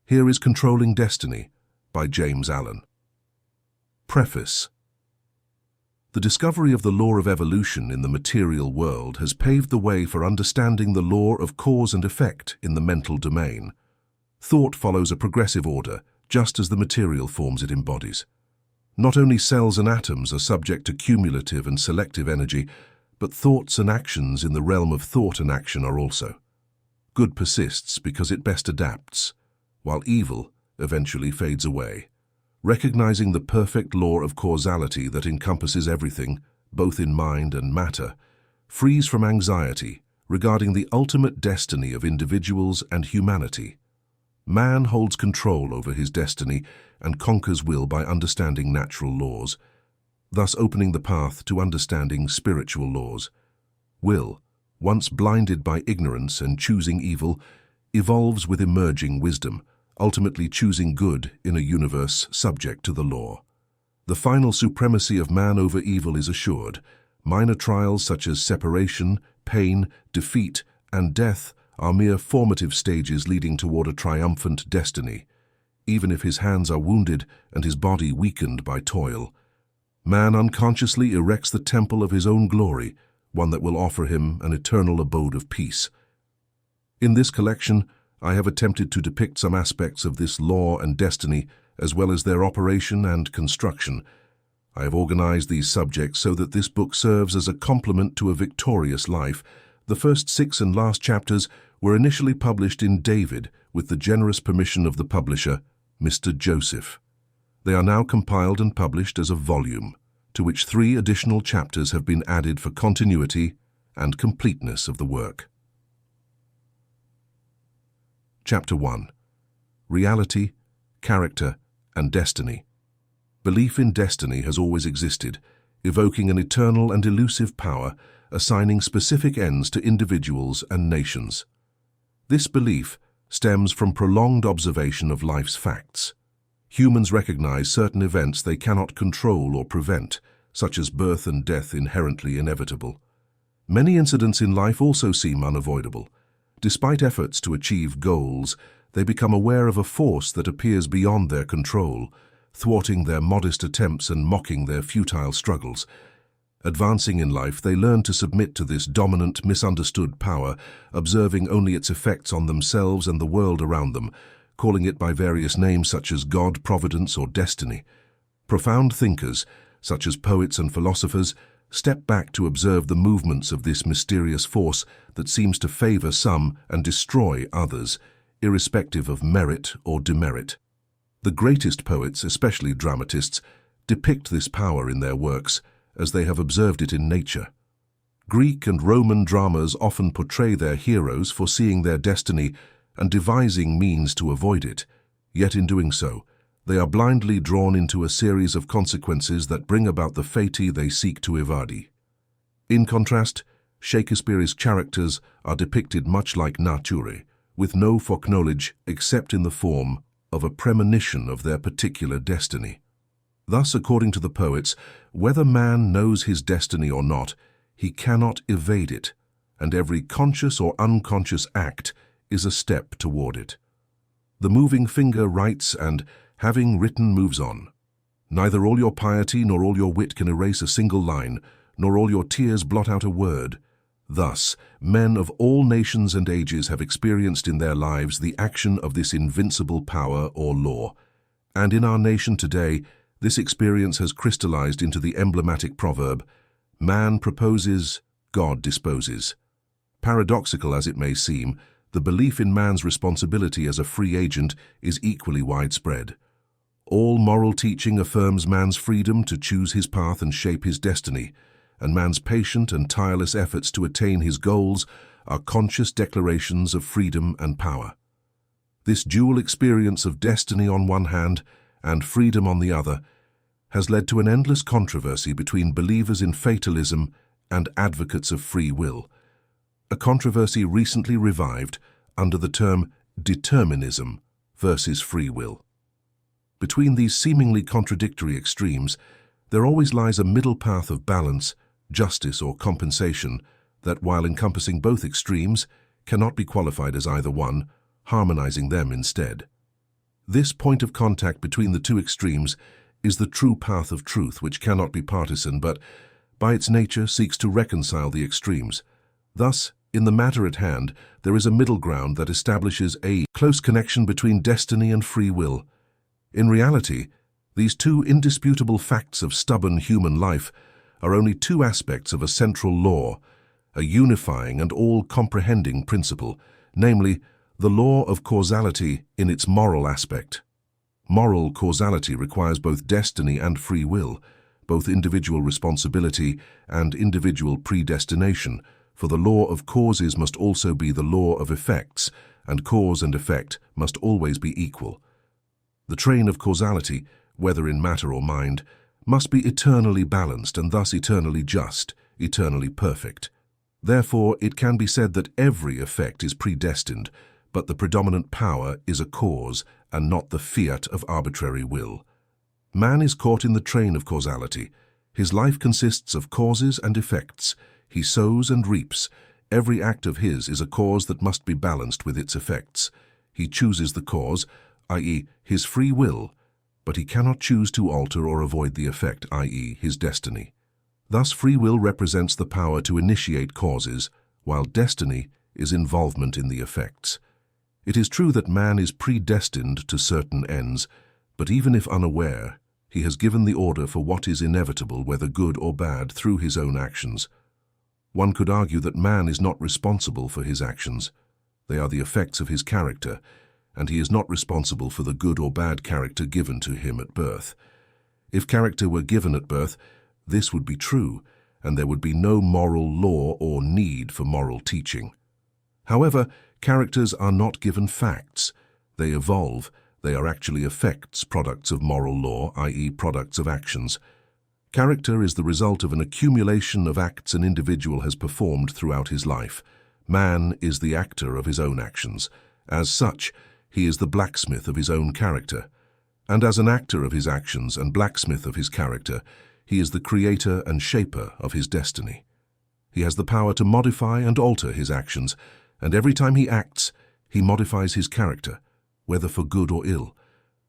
Here is Controlling Destiny by James Allen. Preface. The discovery of the law of evolution in the material world has paved the way for understanding the law of cause and effect in the mental domain. Thought follows a progressive order, just as the material forms it embodies. Not only cells and atoms are subject to cumulative and selective energy, but thoughts and actions in the realm of thought and action are also. Good persists because it best adapts, while evil eventually fades away. Recognizing the perfect law of causality that encompasses everything, both in mind and matter, frees from anxiety regarding the ultimate destiny of individuals and humanity. Man holds control over his destiny and conquers will by understanding natural laws, thus opening the path to understanding spiritual laws. Will, once blinded by ignorance and choosing evil, evolves with emerging wisdom, ultimately choosing good in a universe subject to the law. The final supremacy of man over evil is assured. Minor trials such as separation, pain, defeat, and death are mere formative stages leading toward a triumphant destiny. Even if his hands are wounded and his body weakened by toil, man unconsciously erects the temple of his own glory, one that will offer him an eternal abode of peace. In this collection, I have attempted to depict some aspects of this law and destiny, as well as their operation and construction. I have organized these subjects so that this book serves as a complement to a victorious life. The first 6 and last chapters were initially published in David with the generous permission of the publisher, Mr. Joseph. They are now compiled and published as a volume, to which 3 additional chapters have been added for continuity and completeness of the work. Chapter 1. Reality, Character, and Destiny. Belief in destiny has always existed, evoking an eternal and elusive power, assigning specific ends to individuals and nations. This belief stems from prolonged observation of life's facts. Humans recognize certain events they cannot control or prevent, such as birth and death inherently inevitable. Many incidents in life also seem unavoidable. Despite efforts to achieve goals, they become aware of a force that appears beyond their control, thwarting their modest attempts and mocking their futile struggles. Advancing in life, they learn to submit to this dominant, misunderstood power, observing only its effects on themselves and the world around them, calling it by various names such as God, Providence, or Destiny. Profound thinkers, such as poets and philosophers, step back to observe the movements of this mysterious force that seems to favor some and destroy others, irrespective of merit or demerit. The greatest poets, especially dramatists, depict this power in their works, as they have observed it in nature. Greek and Roman dramas often portray their heroes foreseeing their destiny and devising means to avoid it, yet in doing so, they are blindly drawn into a series of consequences that bring about the fate they seek to evade. In contrast, Shakespeare's characters are depicted much like nature, with no foreknowledge except in the form of a premonition of their particular destiny. Thus, according to the poets, whether man knows his destiny or not, he cannot evade it, and every conscious or unconscious act is a step toward it. The moving finger writes and, having written, moves on. Neither all your piety nor all your wit can erase a single line, nor all your tears blot out a word. Thus, men of all nations and ages have experienced in their lives the action of this invincible power or law. And in our nation today, this experience has crystallized into the emblematic proverb, "Man proposes, God disposes." Paradoxical as it may seem, the belief in man's responsibility as a free agent is equally widespread. All moral teaching affirms man's freedom to choose his path and shape his destiny, and man's patient and tireless efforts to attain his goals are conscious declarations of freedom and power. This dual experience of destiny on one hand and freedom on the other has led to an endless controversy between believers in fatalism and advocates of free will, a controversy recently revived under the term determinism versus free will. Between these seemingly contradictory extremes, there always lies a middle path of balance, justice, or compensation that, while encompassing both extremes, cannot be qualified as either one, harmonizing them instead. This point of contact between the two extremes is the true path of truth, which cannot be partisan, but, by its nature, seeks to reconcile the extremes. Thus, in the matter at hand, there is a middle ground that establishes a close connection between destiny and free will. In reality, these two indisputable facts of stubborn human life are only two aspects of a central law, a unifying and all-comprehending principle, namely, the law of causality in its moral aspect. Moral causality requires both destiny and free will, both individual responsibility and individual predestination, for the law of causes must also be the law of effects, and cause and effect must always be equal. The train of causality, whether in matter or mind, must be eternally balanced and thus eternally just, eternally perfect. Therefore, it can be said that every effect is predestined, but the predominant power is a cause and not the fiat of arbitrary will. Man is caught in the train of causality. His life consists of causes and effects. He sows and reaps. Every act of his is a cause that must be balanced with its effects. He chooses the cause, i.e., his free will, but he cannot choose to alter or avoid the effect, i.e., his destiny. Thus, free will represents the power to initiate causes, while destiny is involvement in the effects. It is true that man is predestined to certain ends, but even if unaware, he has given the order for what is inevitable, whether good or bad, through his own actions. One could argue that man is not responsible for his actions. They are the effects of his character, and he is not responsible for the good or bad character given to him at birth. If character were given at birth, this would be true, and there would be no moral law or need for moral teaching. However, characters are not given facts. They evolve. They are actually effects, products of moral law, i.e., products of actions. Character is the result of an accumulation of acts an individual has performed throughout his life. Man is the actor of his own actions. As such, he is the blacksmith of his own character. And as an actor of his actions and blacksmith of his character, he is the creator and shaper of his destiny. He has the power to modify and alter his actions, and every time he acts, he modifies his character, whether for good or ill.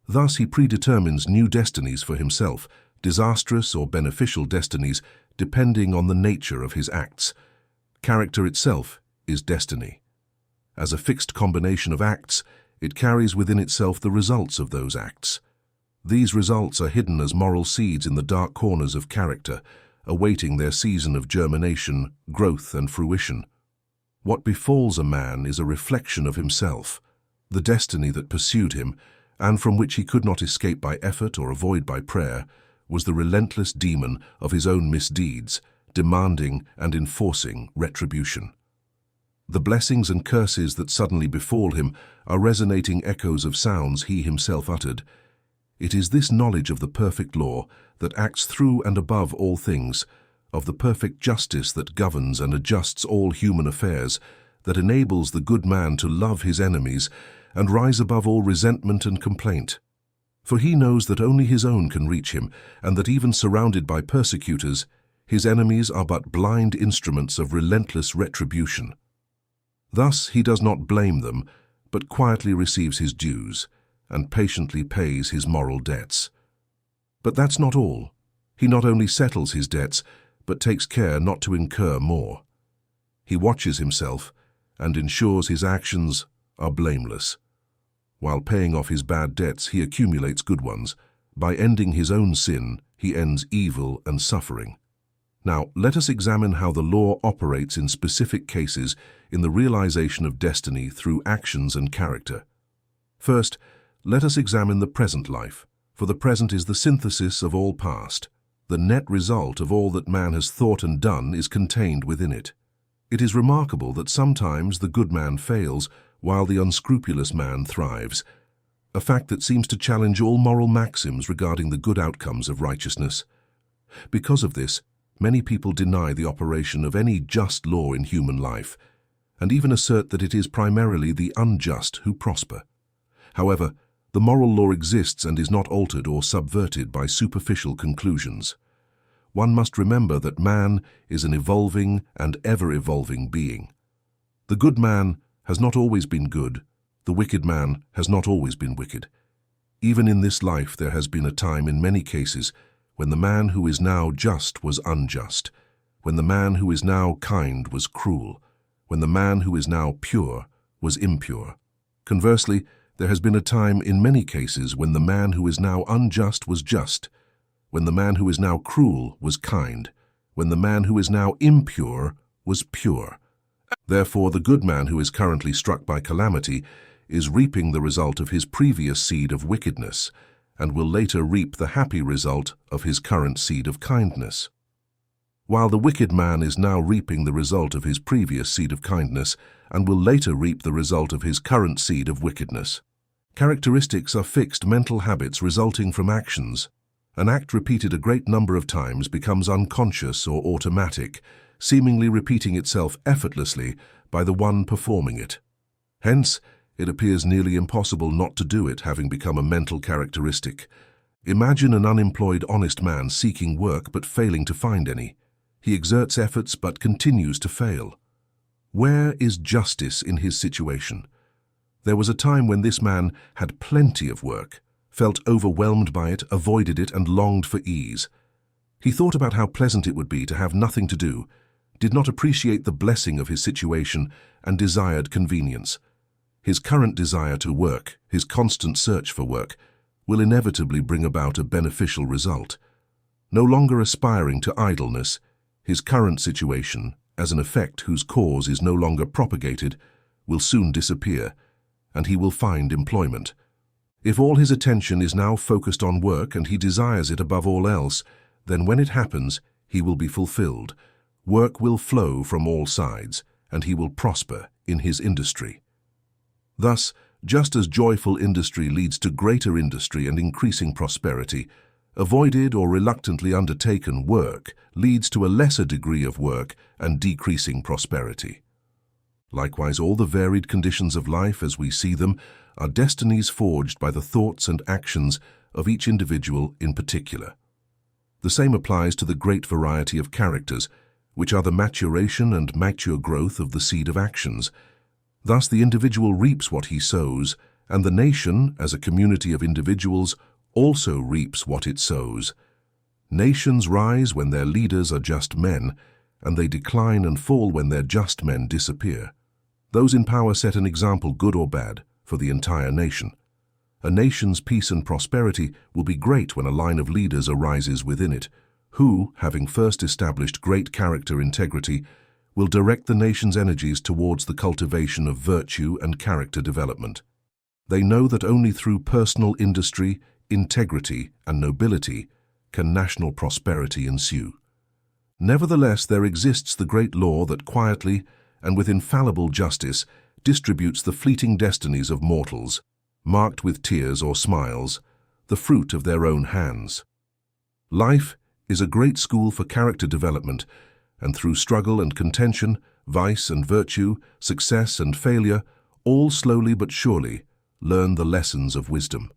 Thus he predetermines new destinies for himself, disastrous or beneficial destinies, depending on the nature of his acts. Character itself is destiny. As a fixed combination of acts, it carries within itself the results of those acts. These results are hidden as moral seeds in the dark corners of character, awaiting their season of germination, growth, and fruition. What befalls a man is a reflection of himself. The destiny that pursued him, and from which he could not escape by effort or avoid by prayer, was the relentless demon of his own misdeeds, demanding and enforcing retribution. The blessings and curses that suddenly befall him are resonating echoes of sounds he himself uttered. It is this knowledge of the perfect law that acts through and above all things, of the perfect justice that governs and adjusts all human affairs, that enables the good man to love his enemies and rise above all resentment and complaint. For he knows that only his own can reach him, and that even surrounded by persecutors, his enemies are but blind instruments of relentless retribution. Thus he does not blame them, but quietly receives his dues, and patiently pays his moral debts. But that's not all. He not only settles his debts, but takes care not to incur more. He watches himself and ensures his actions are blameless. While paying off his bad debts, he accumulates good ones. By ending his own sin, he ends evil and suffering. Now, let us examine how the law operates in specific cases in the realization of destiny through actions and character. First, let us examine the present life, for the present is the synthesis of all past. The net result of all that man has thought and done is contained within it. It is remarkable that sometimes the good man fails, while the unscrupulous man thrives, a fact that seems to challenge all moral maxims regarding the good outcomes of righteousness. Because of this, many people deny the operation of any just law in human life, and even assert that it is primarily the unjust who prosper. However, the moral law exists and is not altered or subverted by superficial conclusions. One must remember that man is an evolving and ever-evolving being. The good man has not always been good, the wicked man has not always been wicked. Even in this life there has been a time in many cases when the man who is now just was unjust, when the man who is now kind was cruel, when the man who is now pure was impure. Conversely, there has been a time in many cases when the man who is now unjust was just, when the man who is now cruel was kind, when the man who is now impure was pure. Therefore, the good man who is currently struck by calamity is reaping the result of his previous seed of wickedness, and will later reap the happy result of his current seed of kindness. While the wicked man is now reaping the result of his previous seed of kindness, and will later reap the result of his current seed of wickedness. Characteristics are fixed mental habits resulting from actions. An act repeated a great number of times becomes unconscious or automatic, seemingly repeating itself effortlessly by the one performing it. Hence, it appears nearly impossible not to do it, having become a mental characteristic. Imagine an unemployed honest man seeking work but failing to find any. He exerts efforts but continues to fail. Where is justice in his situation? There was a time when this man had plenty of work, felt overwhelmed by it, avoided it, and longed for ease. He thought about how pleasant it would be to have nothing to do, did not appreciate the blessing of his situation, and desired convenience. His current desire to work, his constant search for work, will inevitably bring about a beneficial result. No longer aspiring to idleness, his current situation, as an effect whose cause is no longer propagated, will soon disappear, and he will find employment. If all his attention is now focused on work and he desires it above all else, then when it happens, he will be fulfilled. Work will flow from all sides, and he will prosper in his industry. Thus, just as joyful industry leads to greater industry and increasing prosperity, avoided or reluctantly undertaken work leads to a lesser degree of work and decreasing prosperity. Likewise, all the varied conditions of life as we see them are destinies forged by the thoughts and actions of each individual in particular. The same applies to the great variety of characters, which are the maturation and mature growth of the seed of actions. Thus the individual reaps what he sows, and the nation, as a community of individuals, also reaps what it sows. Nations rise when their leaders are just men, and they decline and fall when their just men disappear. Those in power set an example, good or bad, for the entire nation. A nation's peace and prosperity will be great when a line of leaders arises within it, who, having first established great character integrity, will direct the nation's energies towards the cultivation of virtue and character development. They know that only through personal industry, integrity, and nobility can national prosperity ensue. Nevertheless, there exists the great law that quietly and with infallible justice distributes the fleeting destinies of mortals, marked with tears or smiles, the fruit of their own hands. Life is a great school for character development, and through struggle and contention, vice and virtue, success and failure, all slowly but surely learn the lessons of wisdom.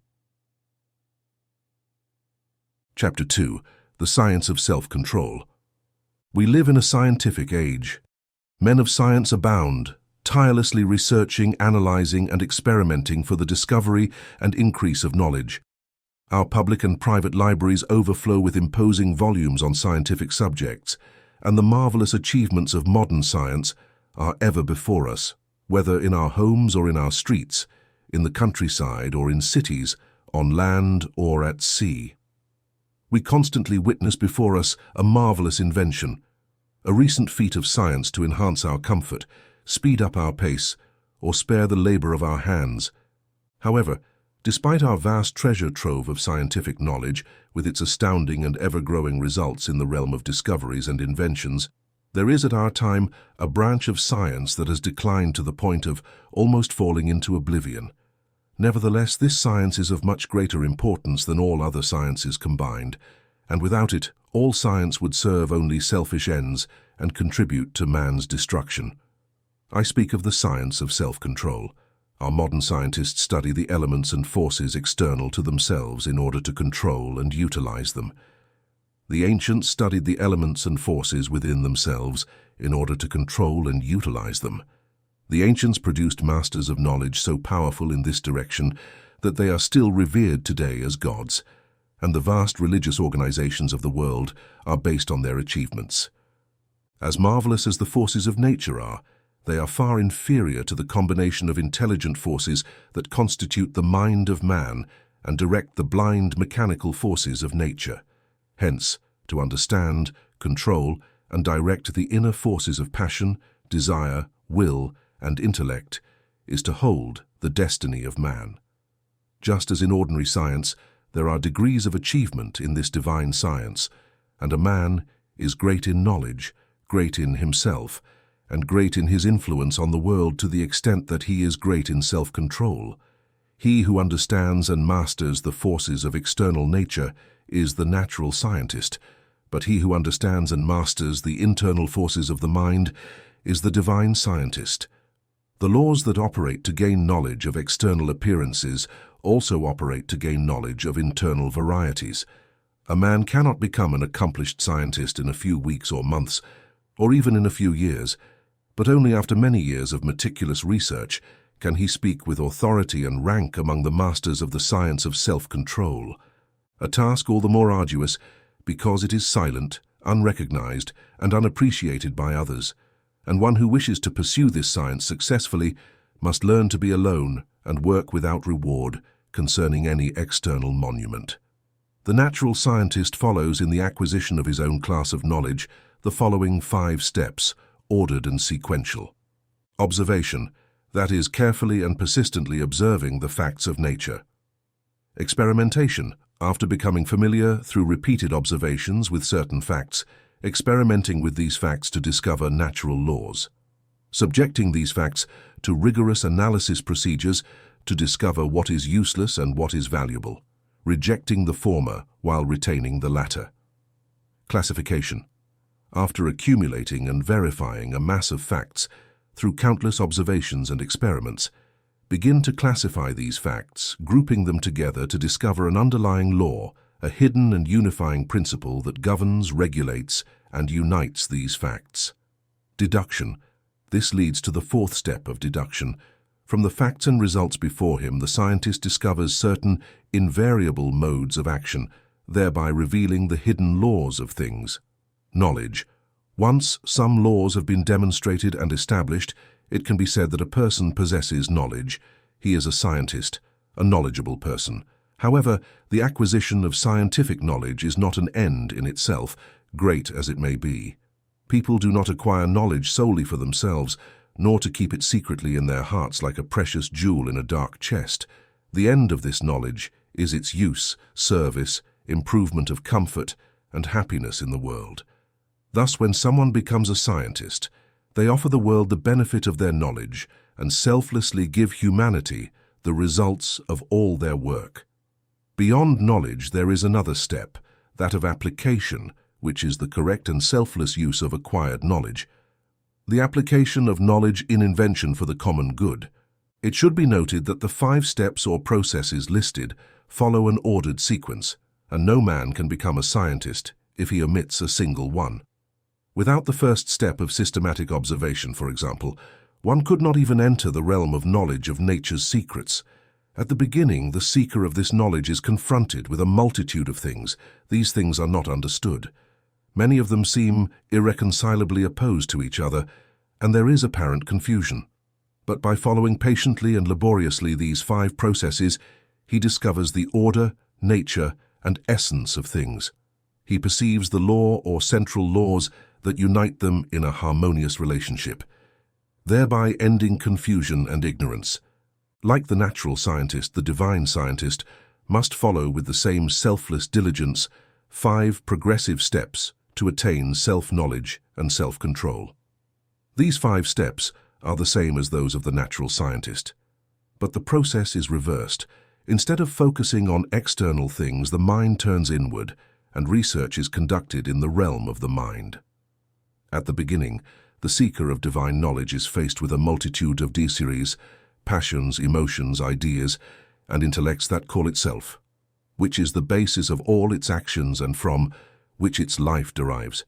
Chapter 2. The Science of Self-Control. We live in a scientific age. Men of science abound, tirelessly researching, analyzing, and experimenting for the discovery and increase of knowledge. Our public and private libraries overflow with imposing volumes on scientific subjects, and the marvelous achievements of modern science are ever before us, whether in our homes or in our streets, in the countryside or in cities, on land or at sea. We constantly witness before us a marvelous invention, a recent feat of science to enhance our comfort, speed up our pace, or spare the labor of our hands. However, despite our vast treasure trove of scientific knowledge, with its astounding and ever-growing results in the realm of discoveries and inventions, there is at our time a branch of science that has declined to the point of almost falling into oblivion. Nevertheless, this science is of much greater importance than all other sciences combined, and without it, all science would serve only selfish ends and contribute to man's destruction. I speak of the science of self-control. Our modern scientists study the elements and forces external to themselves in order to control and utilize them. The ancients studied the elements and forces within themselves in order to control and utilize them. The ancients produced masters of knowledge so powerful in this direction that they are still revered today as gods, and the vast religious organizations of the world are based on their achievements. As marvelous as the forces of nature are, they are far inferior to the combination of intelligent forces that constitute the mind of man and direct the blind mechanical forces of nature. Hence, to understand, control, and direct the inner forces of passion, desire, will, and intellect is to hold the destiny of man. Just as in ordinary science, there are degrees of achievement in this divine science, and a man is great in knowledge, great in himself, and great in his influence on the world to the extent that he is great in self-control. He who understands and masters the forces of external nature is the natural scientist, but he who understands and masters the internal forces of the mind is the divine scientist. The laws that operate to gain knowledge of external appearances also operate to gain knowledge of internal varieties. A man cannot become an accomplished scientist in a few weeks or months, or even in a few years, but only after many years of meticulous research can he speak with authority and rank among the masters of the science of self-control. A task all the more arduous because it is silent, unrecognized, and unappreciated by others, and one who wishes to pursue this science successfully must learn to be alone and work without reward concerning any external monument. The natural scientist follows in the acquisition of his own class of knowledge the following 5 steps, ordered and sequential. Observation, that is, carefully and persistently observing the facts of nature. Experimentation, after becoming familiar through repeated observations with certain facts, experimenting with these facts to discover natural laws. Subjecting these facts to rigorous analysis procedures to discover what is useless and what is valuable, rejecting the former while retaining the latter. Classification. After accumulating and verifying a mass of facts through countless observations and experiments, begin to classify these facts, grouping them together to discover an underlying law, a hidden and unifying principle that governs, regulates, and unites these facts. Deduction. This leads to the 4th step of deduction. From the facts and results before him, the scientist discovers certain invariable modes of action, thereby revealing the hidden laws of things. Knowledge. Once some laws have been demonstrated and established, it can be said that a person possesses knowledge. He is a scientist, a knowledgeable person. However, the acquisition of scientific knowledge is not an end in itself, great as it may be. People do not acquire knowledge solely for themselves, nor to keep it secretly in their hearts like a precious jewel in a dark chest. The end of this knowledge is its use, service, improvement of comfort, and happiness in the world. Thus, when someone becomes a scientist, they offer the world the benefit of their knowledge and selflessly give humanity the results of all their work. Beyond knowledge, there is another step, that of application, which is the correct and selfless use of acquired knowledge. The application of knowledge in invention for the common good. It should be noted that the 5 steps or processes listed follow an ordered sequence, and no man can become a scientist if he omits a single one. Without the first step of systematic observation, for example, one could not even enter the realm of knowledge of nature's secrets. At the beginning, the seeker of this knowledge is confronted with a multitude of things. These things are not understood. Many of them seem irreconcilably opposed to each other, and there is apparent confusion. But by following patiently and laboriously these 5 processes, he discovers the order, nature, and essence of things. He perceives the law or central laws that unite them in a harmonious relationship, thereby ending confusion and ignorance. Like the natural scientist, the divine scientist must follow with the same selfless diligence 5 progressive steps to attain self-knowledge and self-control. These 5 steps are the same as those of the natural scientist, but the process is reversed. Instead of focusing on external things, the mind turns inward, and research is conducted in the realm of the mind. At the beginning, the seeker of divine knowledge is faced with a multitude of desiries, passions, emotions, ideas, and intellects that call itself, which is the basis of all its actions and from which its life derives.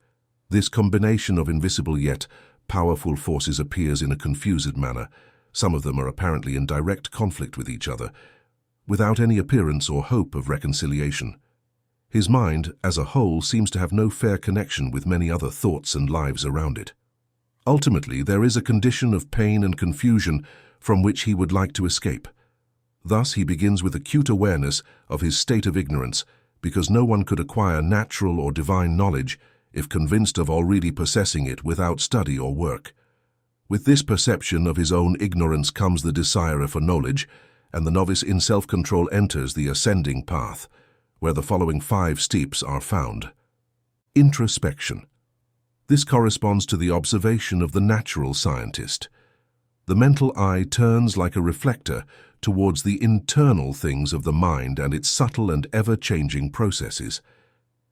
This combination of invisible yet powerful forces appears in a confused manner. Some of them are apparently in direct conflict with each other. without any appearance or hope of reconciliation. His mind, as a whole, seems to have no fair connection with many other thoughts and lives around it. Ultimately, there is a condition of pain and confusion from which he would like to escape. Thus, he begins with acute awareness of his state of ignorance, because no one could acquire natural or divine knowledge if convinced of already possessing it without study or work. With this perception of his own ignorance comes the desire for knowledge, and the novice in self-control enters the ascending path, where the following 5 steps are found. Introspection. This corresponds to the observation of the natural scientist. The mental eye turns like a reflector towards the internal things of the mind and its subtle and ever-changing processes.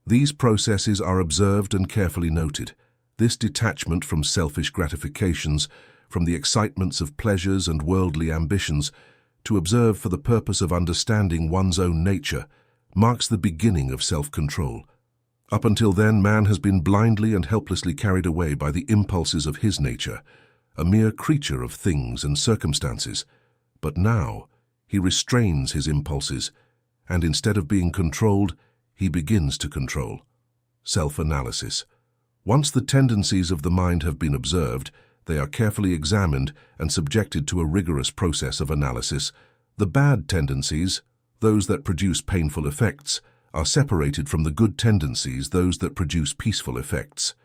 These processes are observed and carefully noted. This detachment from selfish gratifications, from the excitements of pleasures and worldly ambitions, to observe for the purpose of understanding one's own nature, marks the beginning of self-control. Up until then, man has been blindly and helplessly carried away by the impulses of his nature, a mere creature of things and circumstances. But now, he restrains his impulses, and instead of being controlled, he begins to control. Self-analysis. Once the tendencies of the mind have been observed, they are carefully examined and subjected to a rigorous process of analysis. The bad tendencies, those that produce painful effects, are separated from the good tendencies, those that produce peaceful effects.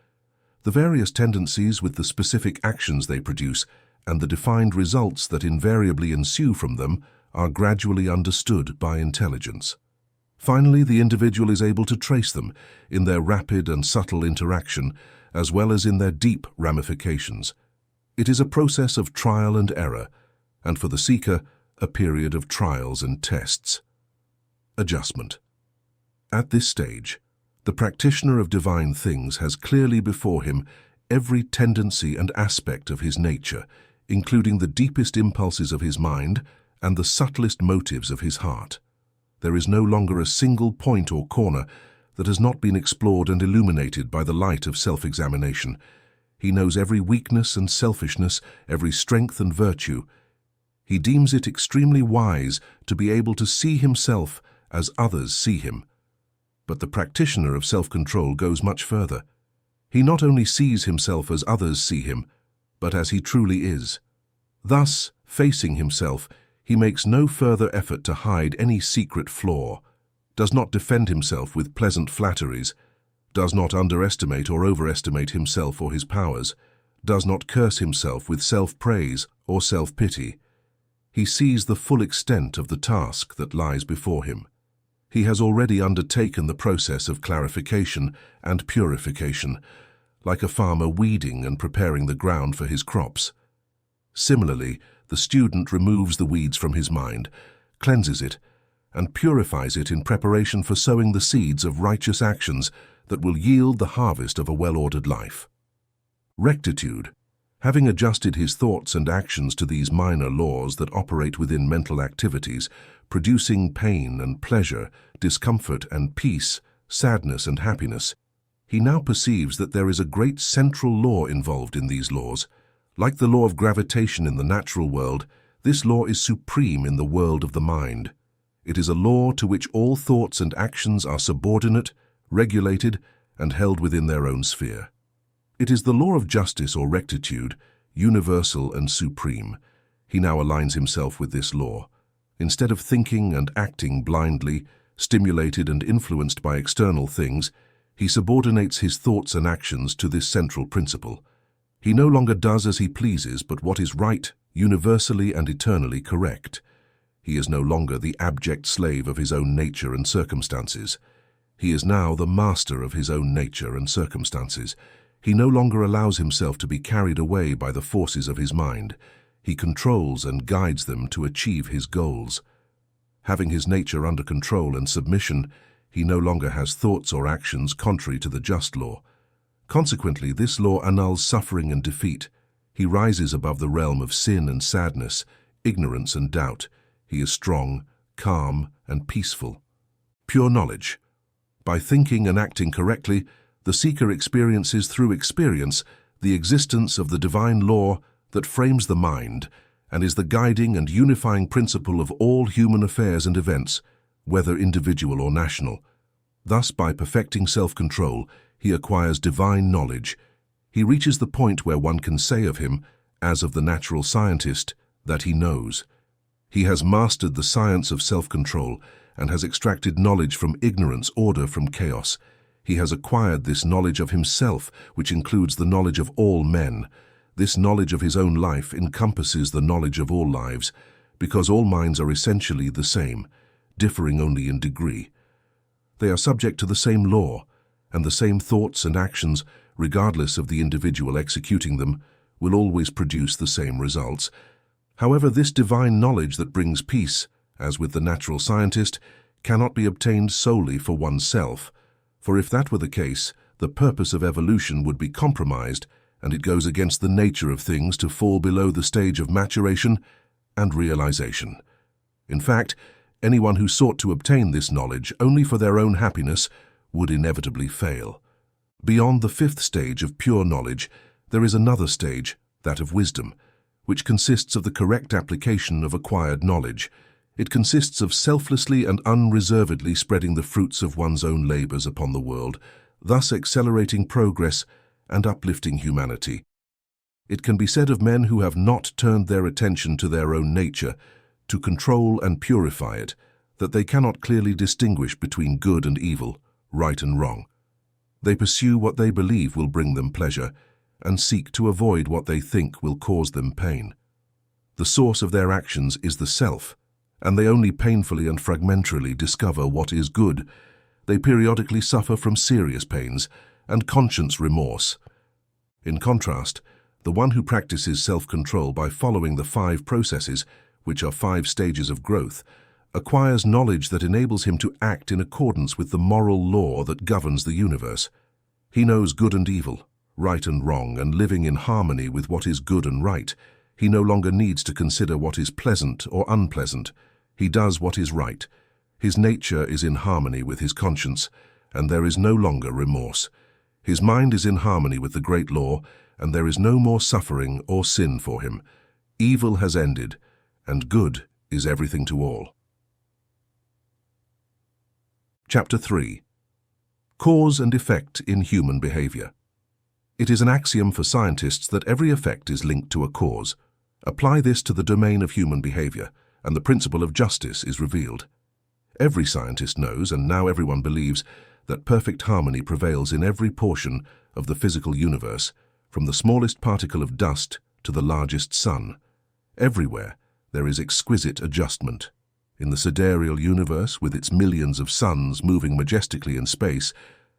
The various tendencies with the specific actions they produce and the defined results that invariably ensue from them are gradually understood by intelligence. Finally, the individual is able to trace them in their rapid and subtle interaction, as well as in their deep ramifications. It is a process of trial and error, and for the seeker, a period of trials and tests. Adjustment. At this stage, the practitioner of divine things has clearly before him every tendency and aspect of his nature, including the deepest impulses of his mind and the subtlest motives of his heart. There is no longer a single point or corner that has not been explored and illuminated by the light of self-examination. He knows every weakness and selfishness, every strength and virtue. He deems it extremely wise to be able to see himself as others see him. But the practitioner of self-control goes much further. He not only sees himself as others see him, but as he truly is. Thus, facing himself, he makes no further effort to hide any secret flaw, does not defend himself with pleasant flatteries, does not underestimate or overestimate himself or his powers, does not curse himself with self-praise or self-pity. He sees the full extent of the task that lies before him. He has already undertaken the process of clarification and purification, like a farmer weeding and preparing the ground for his crops. Similarly, the student removes the weeds from his mind, cleanses it, and purifies it in preparation for sowing the seeds of righteous actions that will yield the harvest of a well-ordered life. Rectitude. Having adjusted his thoughts and actions to these minor laws that operate within mental activities, producing pain and pleasure, discomfort and peace, sadness and happiness, he now perceives that there is a great central law involved in these laws. Like the law of gravitation in the natural world, this law is supreme in the world of the mind. It is a law to which all thoughts and actions are subordinate, regulated, and held within their own sphere. It is the law of justice or rectitude, universal and supreme. He now aligns himself with this law. Instead of thinking and acting blindly, stimulated and influenced by external things, he subordinates his thoughts and actions to this central principle. He no longer does as he pleases, but what is right, universally and eternally correct. He is no longer the abject slave of his own nature and circumstances. He is now the master of his own nature and circumstances. He no longer allows himself to be carried away by the forces of his mind. He controls and guides them to achieve his goals. Having his nature under control and submission, he no longer has thoughts or actions contrary to the just law. Consequently, this law annuls suffering and defeat. He rises above the realm of sin and sadness, ignorance and doubt. He is strong, calm, and peaceful. Pure knowledge. By thinking and acting correctly, the seeker experiences through experience the existence of the divine law that frames the mind and is the guiding and unifying principle of all human affairs and events, whether individual or national. Thus, by perfecting self-control, he acquires divine knowledge. He reaches the point where one can say of him, as of the natural scientist, that he knows. He has mastered the science of self-control and has extracted knowledge from ignorance, order from chaos. He has acquired this knowledge of himself, which includes the knowledge of all men. This knowledge of his own life encompasses the knowledge of all lives, because all minds are essentially the same, differing only in degree. They are subject to the same law, and the same thoughts and actions, regardless of the individual executing them, will always produce the same results. However, this divine knowledge that brings peace, as with the natural scientist, cannot be obtained solely for oneself, for if that were the case, the purpose of evolution would be compromised, and it goes against the nature of things to fall below the stage of maturation and realization. In fact, anyone who sought to obtain this knowledge only for their own happiness would inevitably fail. Beyond the fifth stage of pure knowledge, there is another stage, that of wisdom, which consists of the correct application of acquired knowledge. It consists of selflessly and unreservedly spreading the fruits of one's own labors upon the world, thus accelerating progress and uplifting humanity. It can be said of men who have not turned their attention to their own nature, to control and purify it, that they cannot clearly distinguish between good and evil, right and wrong. They pursue what they believe will bring them pleasure, and seek to avoid what they think will cause them pain. The source of their actions is the self, and they only painfully and fragmentarily discover what is good. They periodically suffer from serious pains and conscience remorse. In contrast, the one who practices self-control by following the 5 processes, which are 5 stages of growth, acquires knowledge that enables him to act in accordance with the moral law that governs the universe. He knows good and evil, right and wrong, and living in harmony with what is good and right. He no longer needs to consider what is pleasant or unpleasant. He does what is right. His nature is in harmony with his conscience, and there is no longer remorse. His mind is in harmony with the great law, and there is no more suffering or sin for him. Evil has ended, and good is everything to all. Chapter 3. Cause and Effect in Human Behavior. It is an axiom for scientists that every effect is linked to a cause. Apply this to the domain of human behavior, and the principle of justice is revealed. Every scientist knows, and now everyone believes, that perfect harmony prevails in every portion of the physical universe, from the smallest particle of dust to the largest sun. Everywhere there is exquisite adjustment. In the sidereal universe, with its millions of suns moving majestically in space,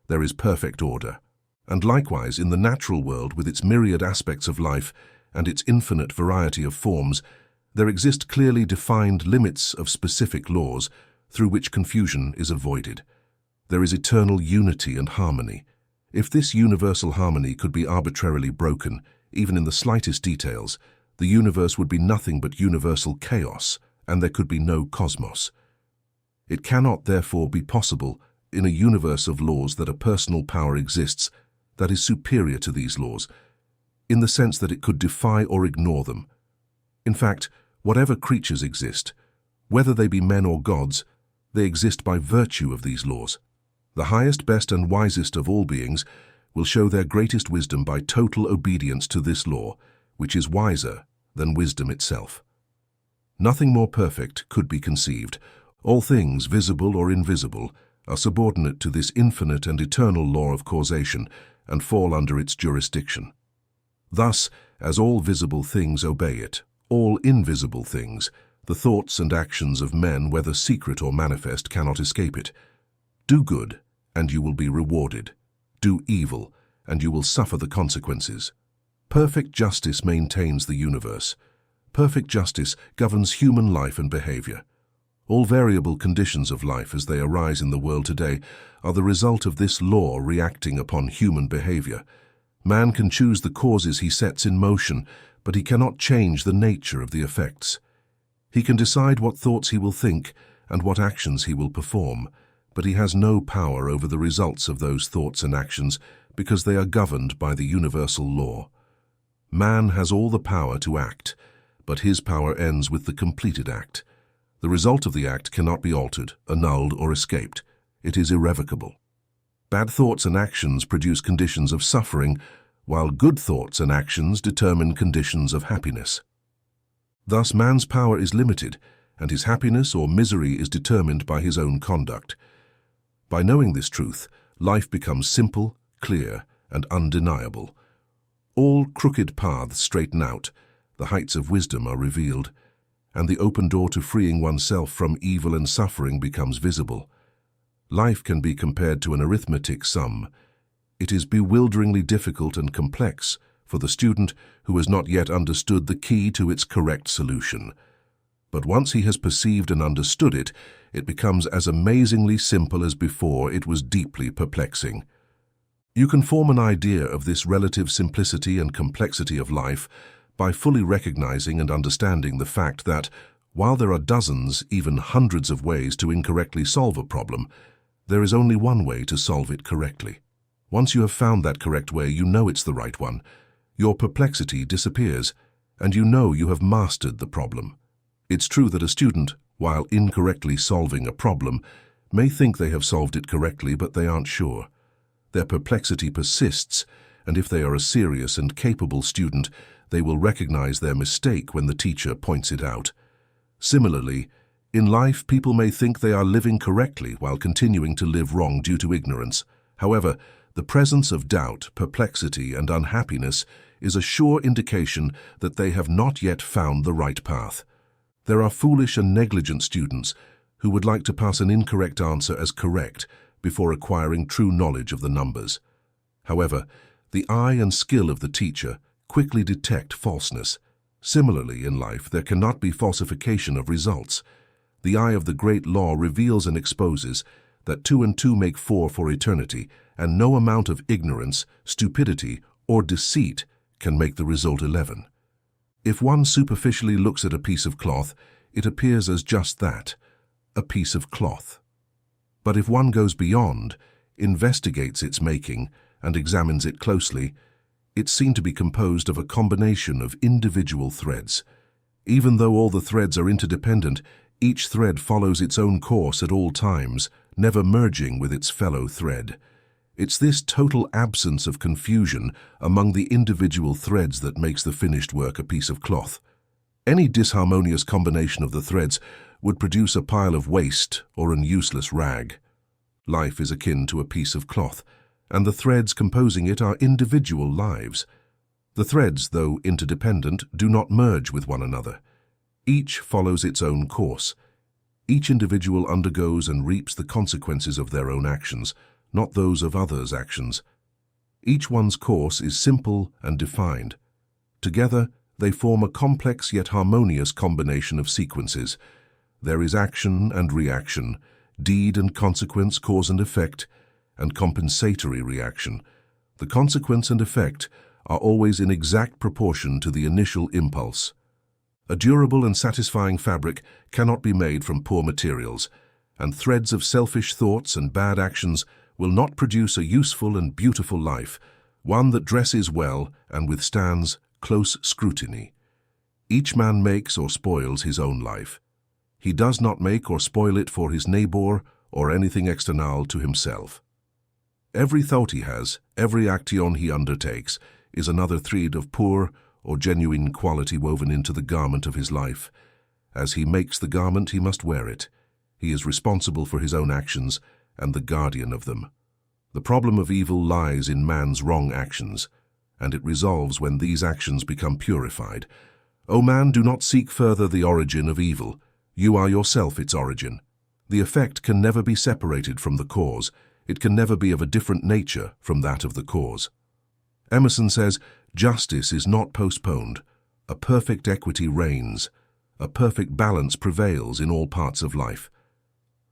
there is perfect order. And likewise, in the natural world, with its myriad aspects of life and its infinite variety of forms, there exist clearly defined limits of specific laws through which confusion is avoided. There is eternal unity and harmony. If this universal harmony could be arbitrarily broken, even in the slightest details, the universe would be nothing but universal chaos, and there could be no cosmos. It cannot, therefore, be possible, in a universe of laws, that a personal power exists that is superior to these laws, in the sense that it could defy or ignore them. In fact, whatever creatures exist, whether they be men or gods, they exist by virtue of these laws. The highest, best, and wisest of all beings will show their greatest wisdom by total obedience to this law, which is wiser than wisdom itself. Nothing more perfect could be conceived. All things, visible or invisible, are subordinate to this infinite and eternal law of causation and fall under its jurisdiction. Thus, as all visible things obey it, all invisible things, the thoughts and actions of men, whether secret or manifest, cannot escape it. Do good, and you will be rewarded. Do evil, and you will suffer the consequences. Perfect justice maintains the universe. Perfect justice governs human life and behavior. All variable conditions of life as they arise in the world today are the result of this law reacting upon human behavior. Man can choose the causes he sets in motion, but he cannot change the nature of the effects. He can decide what thoughts he will think and what actions he will perform, but he has no power over the results of those thoughts and actions because they are governed by the universal law. Man has all the power to act, but his power ends with the completed act. The result of the act cannot be altered, annulled, or escaped. It is irrevocable. Bad thoughts and actions produce conditions of suffering, while good thoughts and actions determine conditions of happiness. Thus, man's power is limited, and his happiness or misery is determined by his own conduct. By knowing this truth, life becomes simple, clear, and undeniable. All crooked paths straighten out, the heights of wisdom are revealed, and the open door to freeing oneself from evil and suffering becomes visible. Life can be compared to an arithmetic sum. It is bewilderingly difficult and complex for the student who has not yet understood the key to its correct solution. But once he has perceived and understood it, it becomes as amazingly simple as before it was deeply perplexing. You can form an idea of this relative simplicity and complexity of life by fully recognizing and understanding the fact that, while there are dozens, even hundreds of ways to incorrectly solve a problem, there is only one way to solve it correctly. Once you have found that correct way, you know it's the right one. Your perplexity disappears, and you know you have mastered the problem. It's true that a student, while incorrectly solving a problem, may think they have solved it correctly, but they aren't sure. Their perplexity persists, and if they are a serious and capable student, they will recognize their mistake when the teacher points it out. Similarly, in life, people may think they are living correctly while continuing to live wrong due to ignorance. However, the presence of doubt, perplexity, and unhappiness is a sure indication that they have not yet found the right path. There are foolish and negligent students who would like to pass an incorrect answer as correct before acquiring true knowledge of the numbers. However, the eye and skill of the teacher quickly detect falseness. Similarly, in life, there cannot be falsification of results. The eye of the great law reveals and exposes that 2 and 2 make 4 for eternity, and no amount of ignorance, stupidity, or deceit can make the result 11. If one superficially looks at a piece of cloth, it appears as just that, a piece of cloth. But if one goes beyond, investigates its making, and examines it closely, it's seen to be composed of a combination of individual threads. Even though all the threads are interdependent, each thread follows its own course at all times, never merging with its fellow thread. It's this total absence of confusion among the individual threads that makes the finished work a piece of cloth. Any disharmonious combination of the threads would produce a pile of waste or an useless rag. Life is akin to a piece of cloth, and the threads composing it are individual lives. The threads, though interdependent, do not merge with one another. Each follows its own course. Each individual undergoes and reaps the consequences of their own actions, not those of others' actions. Each one's course is simple and defined. Together, they form a complex yet harmonious combination of sequences. There is action and reaction, deed and consequence, cause and effect, and compensatory reaction. The consequence and effect are always in exact proportion to the initial impulse. A durable and satisfying fabric cannot be made from poor materials, and threads of selfish thoughts and bad actions will not produce a useful and beautiful life, one that dresses well and withstands close scrutiny. Each man makes or spoils his own life. He does not make or spoil it for his neighbor or anything external to himself. Every thought he has, every action he undertakes, is another thread of poor or genuine quality woven into the garment of his life. As he makes the garment, he must wear it. He is responsible for his own actions and the guardian of them. The problem of evil lies in man's wrong actions, and it resolves when these actions become purified. O man, do not seek further the origin of evil. You are yourself its origin. The effect can never be separated from the cause. It can never be of a different nature from that of the cause. Emerson says, "Justice is not postponed. A perfect equity reigns. A perfect balance prevails in all parts of life."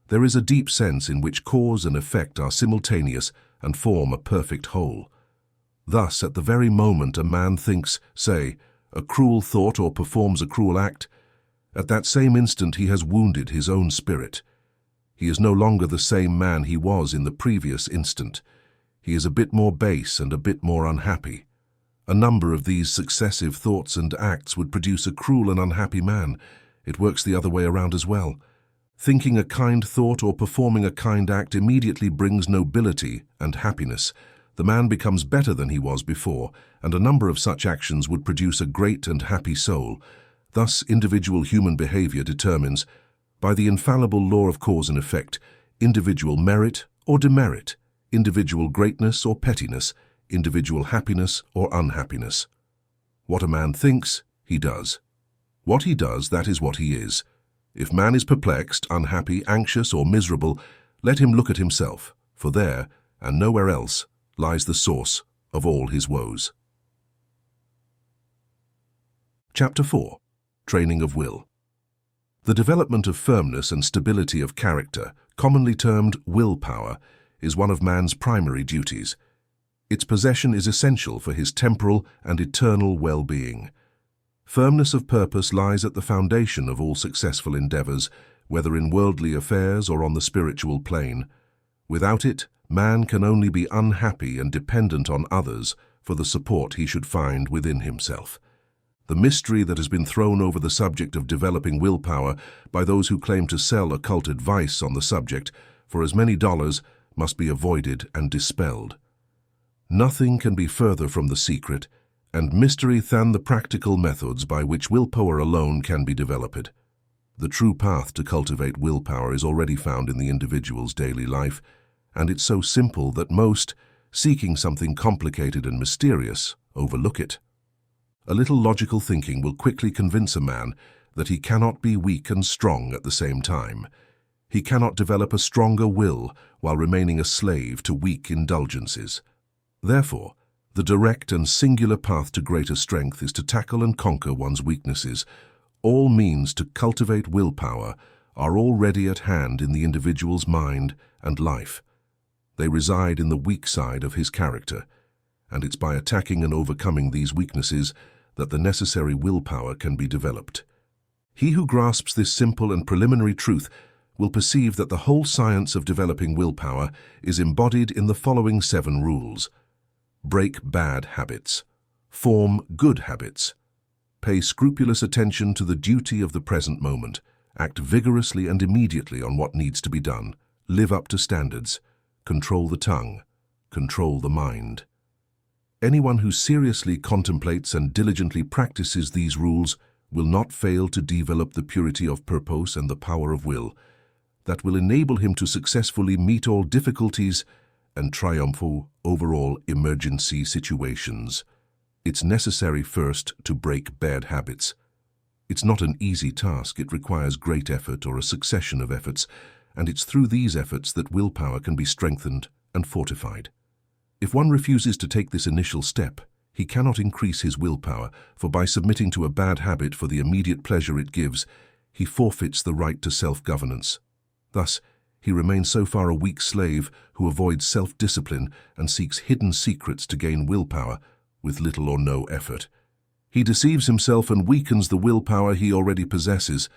There is a deep sense in which cause and effect are simultaneous and form a perfect whole. Thus, at the very moment a man thinks, say, a cruel thought or performs a cruel act, at that same instant he has wounded his own spirit. He is no longer the same man he was in the previous instant. He is a bit more base and a bit more unhappy. A number of these successive thoughts and acts would produce a cruel and unhappy man. It works the other way around as well. Thinking a kind thought or performing a kind act immediately brings nobility and happiness. The man becomes better than he was before, and a number of such actions would produce a great and happy soul. Thus, individual human behavior determines, by the infallible law of cause and effect, individual merit or demerit, individual greatness or pettiness, individual happiness or unhappiness. What a man thinks, he does. What he does, that is what he is. If man is perplexed, unhappy, anxious, or miserable, let him look at himself, for there, and nowhere else, lies the source of all his woes. Chapter 4. Training of Will. The development of firmness and stability of character, commonly termed willpower, is one of man's primary duties. Its possession is essential for his temporal and eternal well-being. Firmness of purpose lies at the foundation of all successful endeavors, whether in worldly affairs or on the spiritual plane. Without it, man can only be unhappy and dependent on others for the support he should find within himself. The mystery that has been thrown over the subject of developing willpower by those who claim to sell occult advice on the subject for as many dollars must be avoided and dispelled. Nothing can be further from the secret and mystery than the practical methods by which willpower alone can be developed. The true path to cultivate willpower is already found in the individual's daily life, and it's so simple that most, seeking something complicated and mysterious, overlook it. A little logical thinking will quickly convince a man that he cannot be weak and strong at the same time. He cannot develop a stronger will while remaining a slave to weak indulgences. Therefore, the direct and singular path to greater strength is to tackle and conquer one's weaknesses. All means to cultivate willpower are already at hand in the individual's mind and life. They reside in the weak side of his character, and it's by attacking and overcoming these weaknesses that the necessary willpower can be developed. He who grasps this simple and preliminary truth will perceive that the whole science of developing willpower is embodied in the following 7 rules. Break bad habits. Form good habits. Pay scrupulous attention to the duty of the present moment. Act vigorously and immediately on what needs to be done. Live up to standards. Control the tongue. Control the mind. Anyone who seriously contemplates and diligently practices these rules will not fail to develop the purity of purpose and the power of will that will enable him to successfully meet all difficulties and triumph over all emergency situations. It's necessary first to break bad habits. It's not an easy task. It requires great effort or a succession of efforts, and it's through these efforts that willpower can be strengthened and fortified. If one refuses to take this initial step, he cannot increase his willpower, for by submitting to a bad habit for the immediate pleasure it gives, he forfeits the right to self-governance. Thus, he remains so far a weak slave who avoids self-discipline and seeks hidden secrets to gain willpower with little or no effort. He deceives himself and weakens the willpower he already possesses.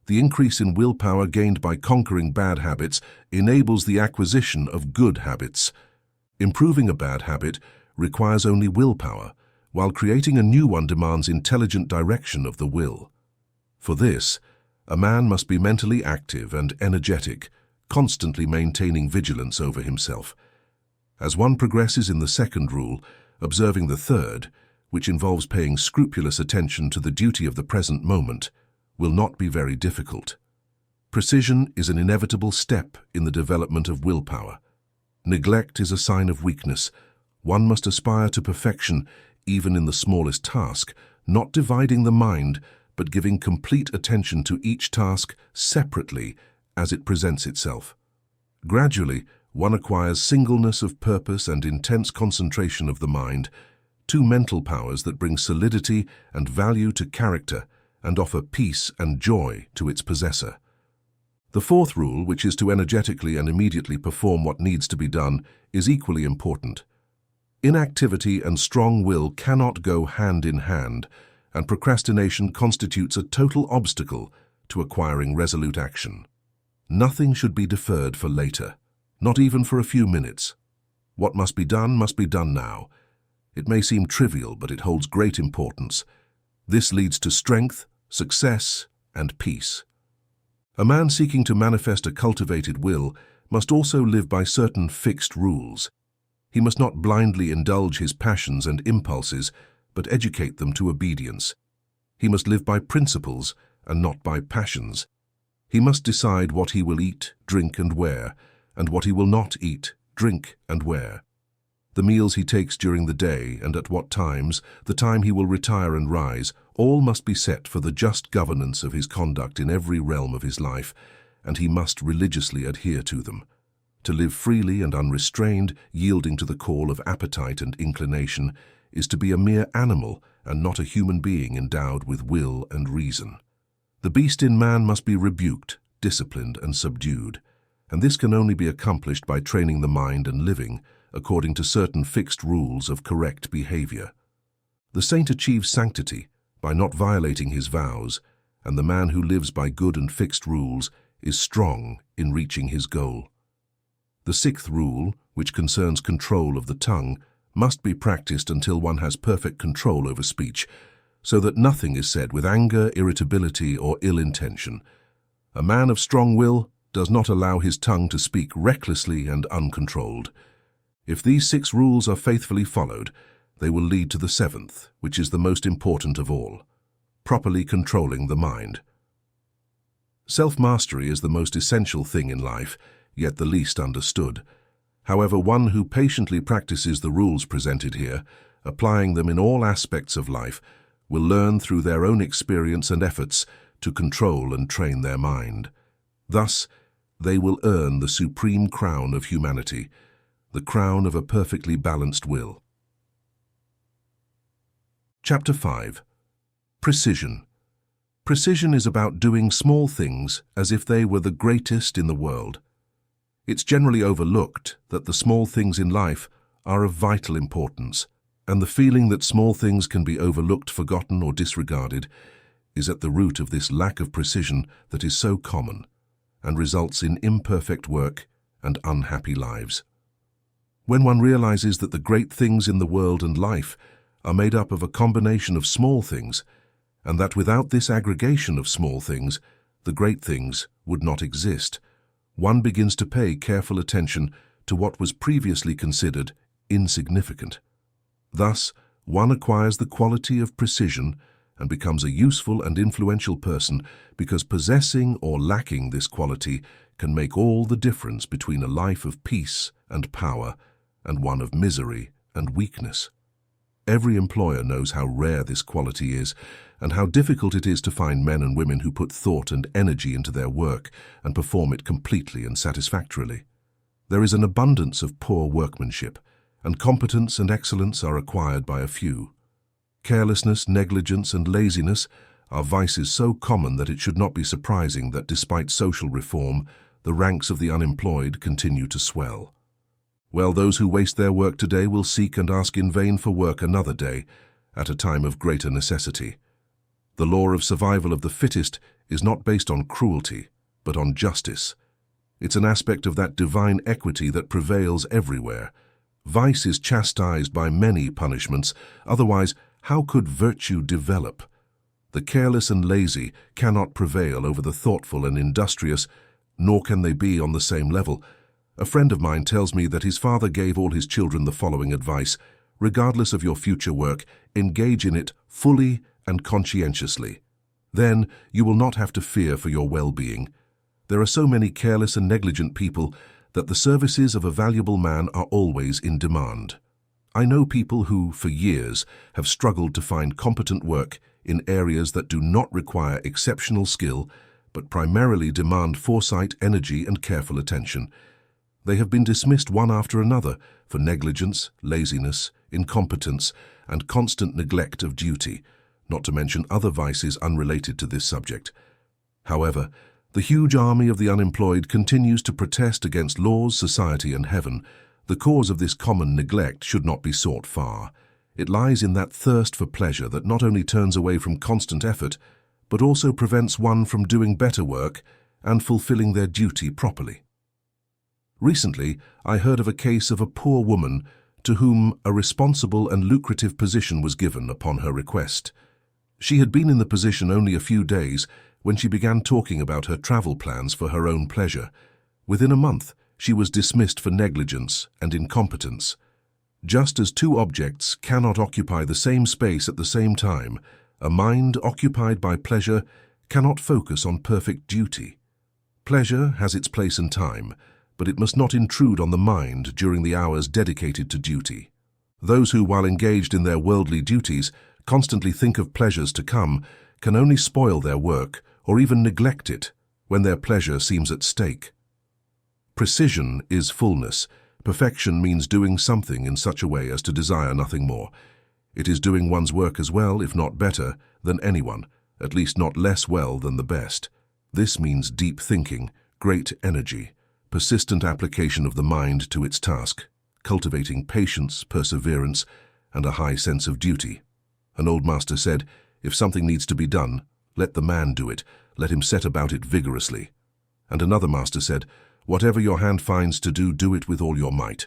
The increase in willpower gained by conquering bad habits enables the acquisition of good habits. Improving a bad habit requires only willpower, while creating a new one demands intelligent direction of the will. For this, a man must be mentally active and energetic, constantly maintaining vigilance over himself. As one progresses in the second rule, observing the third, which involves paying scrupulous attention to the duty of the present moment, will not be very difficult. Precision is an inevitable step in the development of willpower. Neglect is a sign of weakness. One must aspire to perfection even in the smallest task, not dividing the mind, but giving complete attention to each task separately as it presents itself. Gradually, one acquires singleness of purpose and intense concentration of the mind, 2 mental powers that bring solidity and value to character and offer peace and joy to its possessor. The fourth rule, which is to energetically and immediately perform what needs to be done, is equally important. Inactivity and strong will cannot go hand in hand, and procrastination constitutes a total obstacle to acquiring resolute action. Nothing should be deferred for later, not even for a few minutes. What must be done now. It may seem trivial, but it holds great importance. This leads to strength, success, and peace. A man seeking to manifest a cultivated will must also live by certain fixed rules. He must not blindly indulge his passions and impulses, but educate them to obedience. He must live by principles and not by passions. He must decide what he will eat, drink, and wear, and what he will not eat, drink, and wear. The meals he takes during the day and at what times, the time he will retire and rise, all must be set for the just governance of his conduct in every realm of his life, and he must religiously adhere to them. To live freely and unrestrained, yielding to the call of appetite and inclination, is to be a mere animal and not a human being endowed with will and reason. The beast in man must be rebuked, disciplined, and subdued, and this can only be accomplished by training the mind and living according to certain fixed rules of correct behavior. The saint achieves sanctity by not violating his vows, and the man who lives by good and fixed rules is strong in reaching his goal. The sixth rule, which concerns control of the tongue, must be practiced until one has perfect control over speech, so that nothing is said with anger, irritability, or ill intention. A man of strong will does not allow his tongue to speak recklessly and uncontrolled. If these 6 rules are faithfully followed, they will lead to the 7th, which is the most important of all: properly controlling the mind. Self-mastery is the most essential thing in life, yet the least understood. However, one who patiently practices the rules presented here, applying them in all aspects of life, will learn through their own experience and efforts to control and train their mind. Thus, they will earn the supreme crown of humanity, the crown of a perfectly balanced will. Chapter 5. Precision. Precision is about doing small things as if they were the greatest in the world. It's generally overlooked that the small things in life are of vital importance, and the feeling that small things can be overlooked, forgotten, or disregarded is at the root of this lack of precision that is so common and results in imperfect work and unhappy lives. When one realizes that the great things in the world and life are made up of a combination of small things, and that without this aggregation of small things, the great things would not exist, one begins to pay careful attention to what was previously considered insignificant. Thus, one acquires the quality of precision and becomes a useful and influential person because possessing or lacking this quality can make all the difference between a life of peace and power and one of misery and weakness. Every employer knows how rare this quality is and how difficult it is to find men and women who put thought and energy into their work and perform it completely and satisfactorily. There is an abundance of poor workmanship, and competence and excellence are acquired by a few. Carelessness, negligence, and laziness are vices so common that it should not be surprising that despite social reform, the ranks of the unemployed continue to swell. Well, those who waste their work today will seek and ask in vain for work another day, at a time of greater necessity. The law of survival of the fittest is not based on cruelty, but on justice. It's an aspect of that divine equity that prevails everywhere. Vice is chastised by many punishments, otherwise how could virtue develop? The careless and lazy cannot prevail over the thoughtful and industrious, nor can they be on the same level. A friend of mine tells me that his father gave all his children the following advice: regardless of your future work, engage in it fully and conscientiously. Then you will not have to fear for your well-being. There are so many careless and negligent people that the services of a valuable man are always in demand. I know people who, for years, have struggled to find competent work in areas that do not require exceptional skill, but primarily demand foresight, energy, and careful attention. They have been dismissed one after another for negligence, laziness, incompetence, and constant neglect of duty, not to mention other vices unrelated to this subject. However, the huge army of the unemployed continues to protest against laws, society, and heaven. The cause of this common neglect should not be sought far. It lies in that thirst for pleasure that not only turns away from constant effort, but also prevents one from doing better work and fulfilling their duty properly. Recently, I heard of a case of a poor woman to whom a responsible and lucrative position was given upon her request. She had been in the position only a few days when she began talking about her travel plans for her own pleasure. Within a month, she was dismissed for negligence and incompetence. Just as two objects cannot occupy the same space at the same time, a mind occupied by pleasure cannot focus on perfect duty. Pleasure has its place and time, but it must not intrude on the mind during the hours dedicated to duty. Those who, while engaged in their worldly duties, constantly think of pleasures to come, can only spoil their work or even neglect it when their pleasure seems at stake. Precision is fullness. Perfection means doing something in such a way as to desire nothing more. It is doing one's work as well, if not better, than anyone, at least not less well than the best. This means deep thinking, great energy, persistent application of the mind to its task, cultivating patience, perseverance, and a high sense of duty. An old master said, "If something needs to be done, let the man do it, let him set about it vigorously." And another master said, "Whatever your hand finds to do, do it with all your might."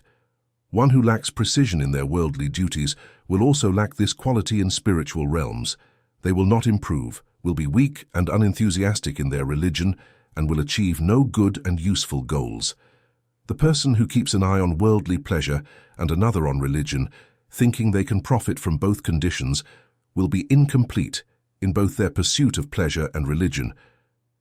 One who lacks precision in their worldly duties will also lack this quality in spiritual realms. They will not improve, will be weak and unenthusiastic in their religion, and will achieve no good and useful goals. The person who keeps an eye on worldly pleasure and another on religion, thinking they can profit from both conditions, will be incomplete in both their pursuit of pleasure and religion.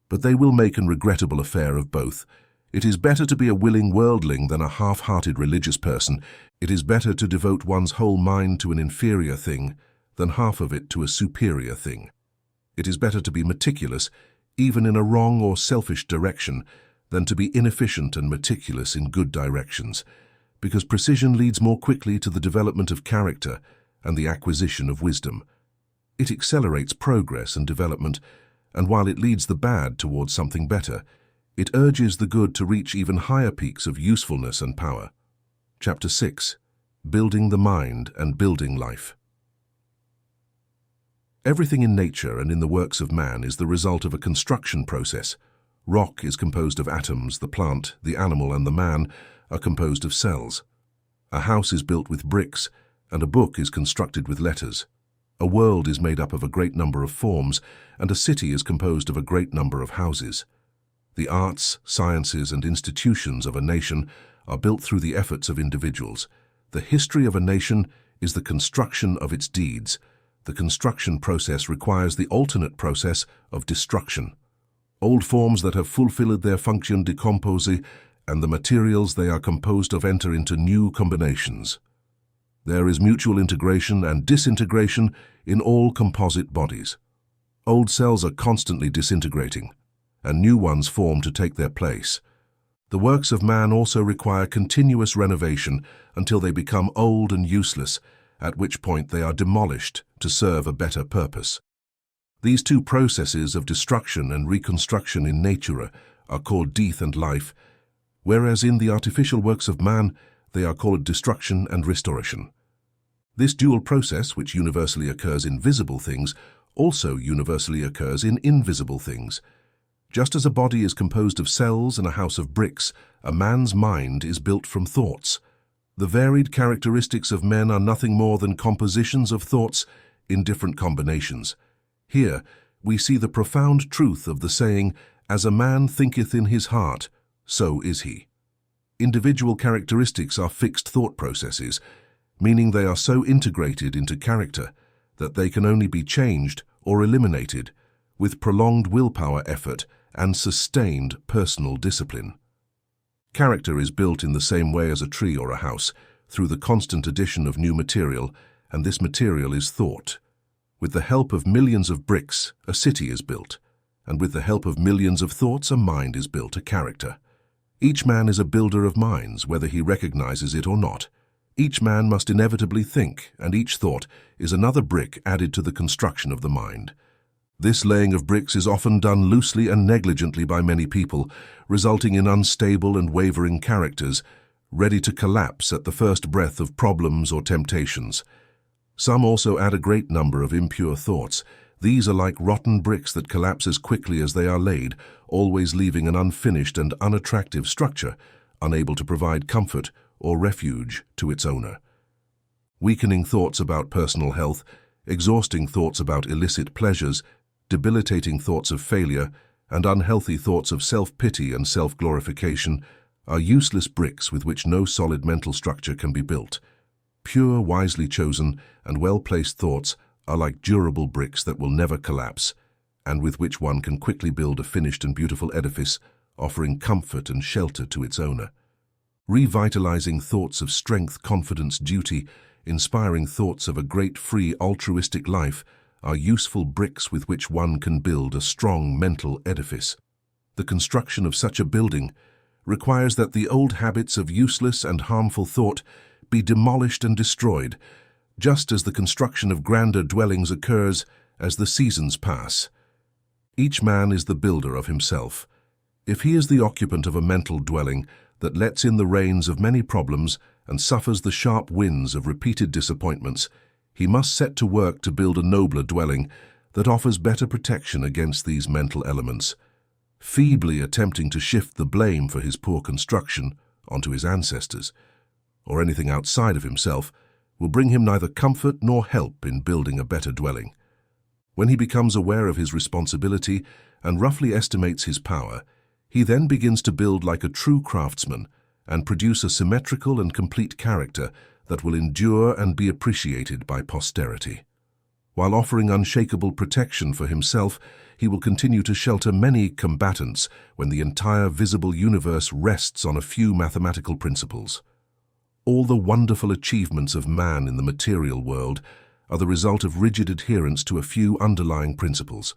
But they will make an regrettable affair of both. It is better to be a willing worldling than a half-hearted religious person. It is better to devote one's whole mind to an inferior thing than half of it to a superior thing. It is better to be meticulous, even in a wrong or selfish direction, than to be inefficient and meticulous in good directions, because precision leads more quickly to the development of character and the acquisition of wisdom. It accelerates progress and development, and while it leads the bad towards something better, it urges the good to reach even higher peaks of usefulness and power. Chapter 6. Building the Mind and Building Life. Everything in nature and in the works of man is the result of a construction process. Rock is composed of atoms, the plant, the animal, and the man are composed of cells. A house is built with bricks, and a book is constructed with letters. A world is made up of a great number of forms, and a city is composed of a great number of houses. The arts, sciences, and institutions of a nation are built through the efforts of individuals. The history of a nation is the construction of its deeds. The construction process requires the alternate process of destruction. Old forms that have fulfilled their function decompose, and the materials they are composed of enter into new combinations. There is mutual integration and disintegration in all composite bodies. Old cells are constantly disintegrating, and new ones form to take their place. The works of man also require continuous renovation until they become old and useless, at which point they are demolished to serve a better purpose. These two processes of destruction and reconstruction in nature are called death and life, whereas in the artificial works of man they are called destruction and restoration. This dual process, which universally occurs in visible things, also universally occurs in invisible things. Just as a body is composed of cells and a house of bricks, a man's mind is built from thoughts. The varied characteristics of men are nothing more than compositions of thoughts in different combinations. Here, we see the profound truth of the saying, "As a man thinketh in his heart, so is he." Individual characteristics are fixed thought processes, meaning they are so integrated into character that they can only be changed or eliminated with prolonged willpower effort and sustained personal discipline. Character is built in the same way as a tree or a house, through the constant addition of new material, and this material is thought. With the help of millions of bricks, a city is built, and with the help of millions of thoughts, a mind is built, a character. Each man is a builder of minds, whether he recognizes it or not. Each man must inevitably think, and each thought is another brick added to the construction of the mind. This laying of bricks is often done loosely and negligently by many people, resulting in unstable and wavering characters, ready to collapse at the first breath of problems or temptations. Some also add a great number of impure thoughts. These are like rotten bricks that collapse as quickly as they are laid, always leaving an unfinished and unattractive structure, unable to provide comfort or refuge to its owner. Weakening thoughts about personal health, exhausting thoughts about illicit pleasures, debilitating thoughts of failure, and unhealthy thoughts of self-pity and self-glorification are useless bricks with which no solid mental structure can be built. Pure, wisely chosen, and well-placed thoughts are like durable bricks that will never collapse, and with which one can quickly build a finished and beautiful edifice, offering comfort and shelter to its owner. Revitalizing thoughts of strength, confidence, duty, inspiring thoughts of a great, free, altruistic life are useful bricks with which one can build a strong mental edifice. The construction of such a building requires that the old habits of useless and harmful thought be demolished and destroyed, just as the construction of grander dwellings occurs as the seasons pass. Each man is the builder of himself. If he is the occupant of a mental dwelling that lets in the rains of many problems and suffers the sharp winds of repeated disappointments, he must set to work to build a nobler dwelling that offers better protection against these mental elements. Feebly attempting to shift the blame for his poor construction onto his ancestors, or anything outside of himself, will bring him neither comfort nor help in building a better dwelling. When he becomes aware of his responsibility and roughly estimates his power, he then begins to build like a true craftsman and produce a symmetrical and complete character that will endure and be appreciated by posterity. While offering unshakable protection for himself, he will continue to shelter many combatants when the entire visible universe rests on a few mathematical principles. All the wonderful achievements of man in the material world are the result of rigid adherence to a few underlying principles.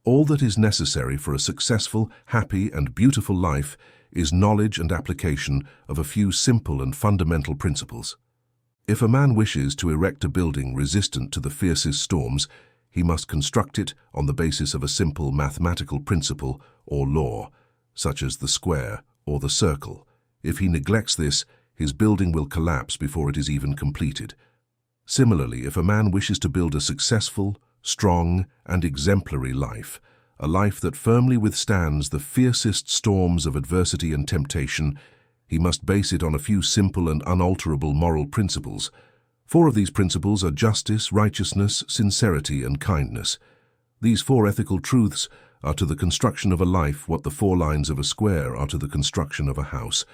All that is necessary for a successful, happy, and beautiful life is knowledge and application of a few simple and fundamental principles. If a man wishes to erect a building resistant to the fiercest storms, he must construct it on the basis of a simple mathematical principle or law, such as the square or the circle. If he neglects this, his building will collapse before it is even completed. Similarly, if a man wishes to build a successful, strong, and exemplary life, a life that firmly withstands the fiercest storms of adversity and temptation, he must base it on a few simple and unalterable moral principles. 4 of these principles are justice, righteousness, sincerity, and kindness. These 4 ethical truths are to the construction of a life what the 4 lines of a square are to the construction of a house.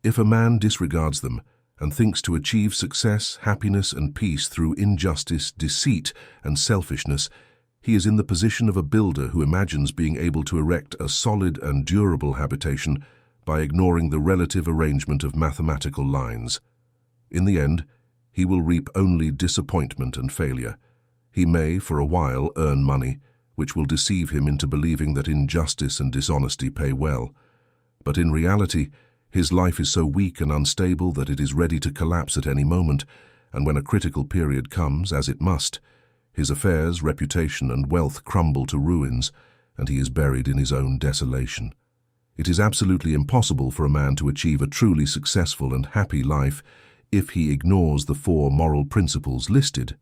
If a man disregards them and thinks to achieve success, happiness, and peace through injustice, deceit, and selfishness, he is in the position of a builder who imagines being able to erect a solid and durable habitation by ignoring the relative arrangement of mathematical lines. In the end, he will reap only disappointment and failure. He may, for a while, earn money, which will deceive him into believing that injustice and dishonesty pay well. But in reality, his life is so weak and unstable that it is ready to collapse at any moment, and when a critical period comes, as it must, his affairs, reputation, and wealth crumble to ruins, and he is buried in his own desolation. It is absolutely impossible for a man to achieve a truly successful and happy life if he ignores the 4 moral principles listed.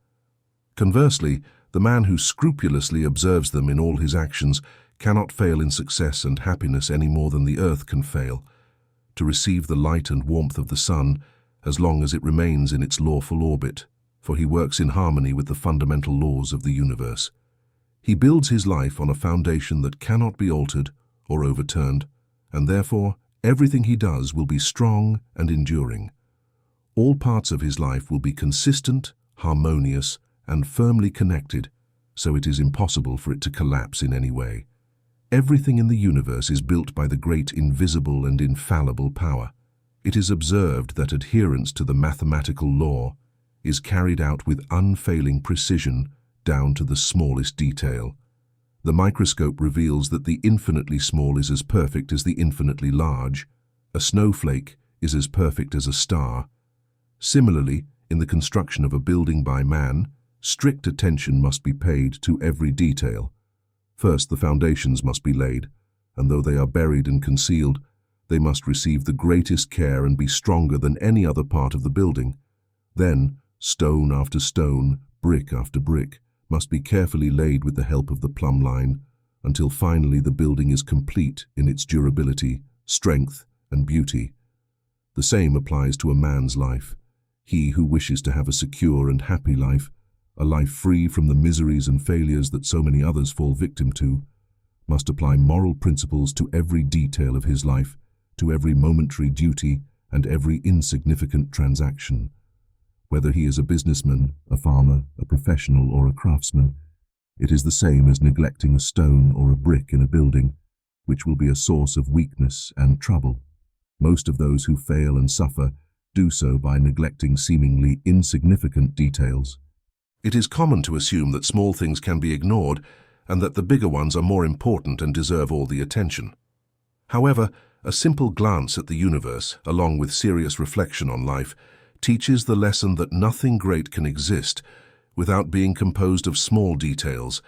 Conversely, the man who scrupulously observes them in all his actions cannot fail in success and happiness any more than the earth can fail to receive the light and warmth of the sun as long as it remains in its lawful orbit, for he works in harmony with the fundamental laws of the universe. He builds his life on a foundation that cannot be altered or overturned, and therefore everything he does will be strong and enduring. All parts of his life will be consistent, harmonious, and firmly connected, so it is impossible for it to collapse in any way. Everything in the universe is built by the great invisible and infallible power. It is observed that adherence to the mathematical law is carried out with unfailing precision down to the smallest detail. The microscope reveals that the infinitely small is as perfect as the infinitely large. A snowflake is as perfect as a star. Similarly, in the construction of a building by man, strict attention must be paid to every detail. First, the foundations must be laid, and though they are buried and concealed, they must receive the greatest care and be stronger than any other part of the building. Then, stone after stone, brick after brick, must be carefully laid with the help of the plumb line, until finally the building is complete in its durability, strength, and beauty. The same applies to a man's life. He who wishes to have a secure and happy life, a life free from the miseries and failures that so many others fall victim to, must apply moral principles to every detail of his life, to every momentary duty and every insignificant transaction. Whether he is a businessman, a farmer, a professional, or a craftsman, it is the same as neglecting a stone or a brick in a building, which will be a source of weakness and trouble. Most of those who fail and suffer do so by neglecting seemingly insignificant details. It is common to assume that small things can be ignored and that the bigger ones are more important and deserve all the attention. However, a simple glance at the universe, along with serious reflection on life, teaches the lesson that nothing great can exist without being composed of small details,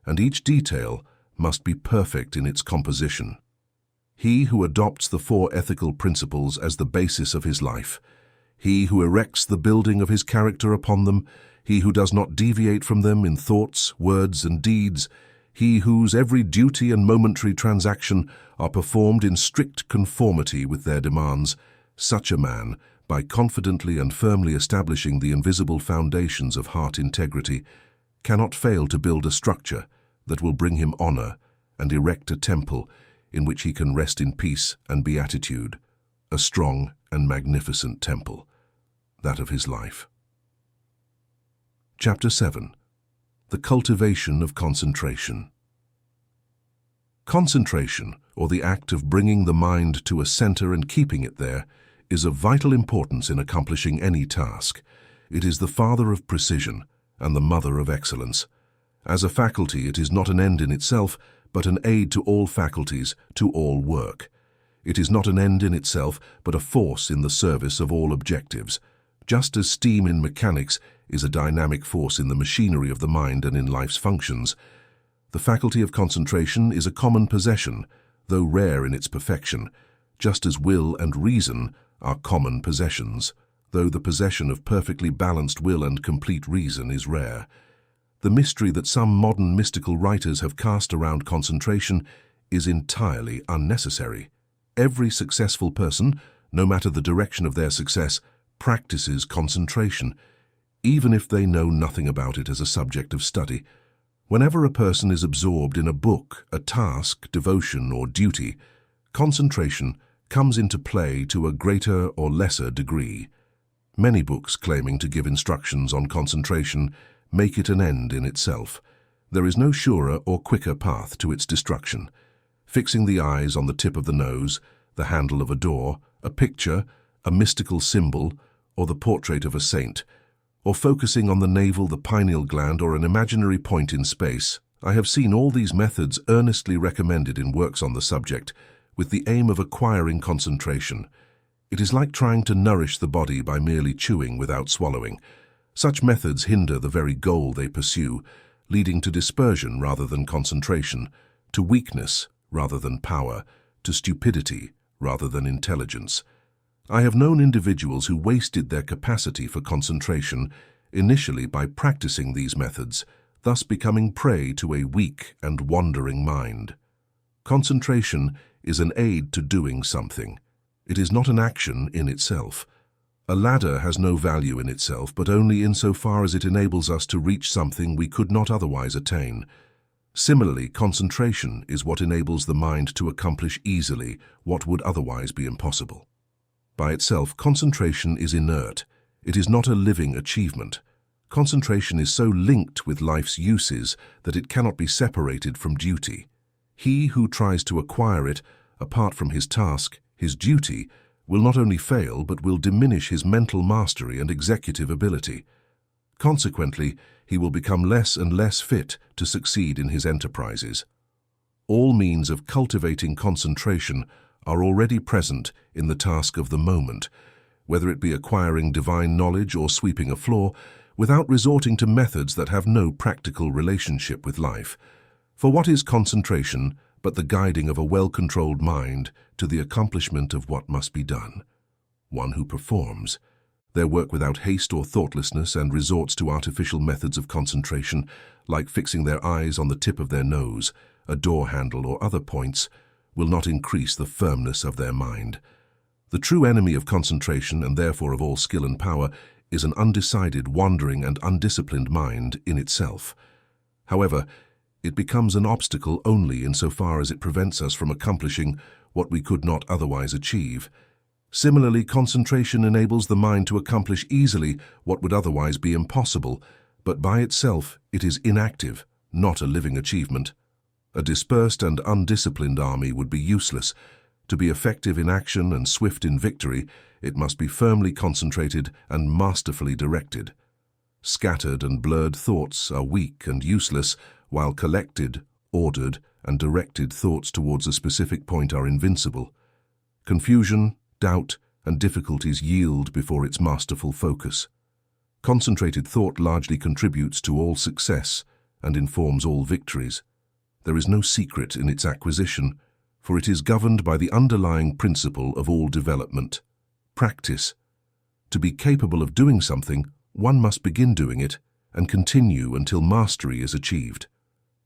and each detail must be perfect in its composition. He who adopts the four ethical principles as the basis of his life, he who erects the building of his character upon them, he who does not deviate from them in thoughts, words, and deeds, he whose every duty and momentary transaction are performed in strict conformity with their demands, such a man, by confidently and firmly establishing the invisible foundations of heart integrity, cannot fail to build a structure that will bring him honor and erect a temple in which he can rest in peace and beatitude, a strong and magnificent temple, that of his life. Chapter 7. The Cultivation of Concentration. Concentration, or the act of bringing the mind to a center and keeping it there, is of vital importance in accomplishing any task. It is the father of precision and the mother of excellence. As a faculty, it is not an end in itself, but an aid to all faculties, to all work. It is not an end in itself, but a force in the service of all objectives. Just as steam in mechanics is a dynamic force in the machinery of the mind and in life's functions, the faculty of concentration is a common possession, though rare in its perfection, just as will and reason are common possessions, though the possession of perfectly balanced will and complete reason is rare. The mystery that some modern mystical writers have cast around concentration is entirely unnecessary. Every successful person, no matter the direction of their success, practices concentration, even if they know nothing about it as a subject of study. Whenever a person is absorbed in a book, a task, devotion, or duty, concentration comes into play to a greater or lesser degree. Many books claiming to give instructions on concentration make it an end in itself. There is no surer or quicker path to its destruction. Fixing the eyes on the tip of the nose, the handle of a door, a picture, a mystical symbol, or the portrait of a saint, or focusing on the navel, the pineal gland, or an imaginary point in space. I have seen all these methods earnestly recommended in works on the subject, with the aim of acquiring concentration. It is like trying to nourish the body by merely chewing without swallowing. Such methods hinder the very goal they pursue, leading to dispersion rather than concentration, to weakness rather than power, to stupidity rather than intelligence. I have known individuals who wasted their capacity for concentration initially by practicing these methods, thus becoming prey to a weak and wandering mind. Concentration is an aid to doing something. It is not an action in itself. A ladder has no value in itself, but only insofar as it enables us to reach something we could not otherwise attain. Similarly, concentration is what enables the mind to accomplish easily what would otherwise be impossible. By itself, concentration is inert. It is not a living achievement. Concentration is so linked with life's uses that it cannot be separated from duty. He who tries to acquire it, apart from his task, his duty, will not only fail but will diminish his mental mastery and executive ability. Consequently, he will become less and less fit to succeed in his enterprises. All means of cultivating concentration are already present in the task of the moment, whether it be acquiring divine knowledge or sweeping a floor, without resorting to methods that have no practical relationship with life. For what is concentration but the guiding of a well-controlled mind to the accomplishment of what must be done? One who performs their work without haste or thoughtlessness and resorts to artificial methods of concentration, like fixing their eyes on the tip of their nose, a door handle, or other points, will not increase the firmness of their mind. The true enemy of concentration, and therefore of all skill and power, is an undecided, wandering and undisciplined mind in itself. However, it becomes an obstacle only insofar as it prevents us from accomplishing what we could not otherwise achieve. Similarly, concentration enables the mind to accomplish easily what would otherwise be impossible, but by itself it is inactive, not a living achievement. A dispersed and undisciplined army would be useless. To be effective in action and swift in victory, it must be firmly concentrated and masterfully directed. Scattered and blurred thoughts are weak and useless, while collected, ordered, and directed thoughts towards a specific point are invincible. Confusion, doubt, and difficulties yield before its masterful focus. Concentrated thought largely contributes to all success and informs all victories. There is no secret in its acquisition, for it is governed by the underlying principle of all development: practice. To be capable of doing something, one must begin doing it and continue until mastery is achieved.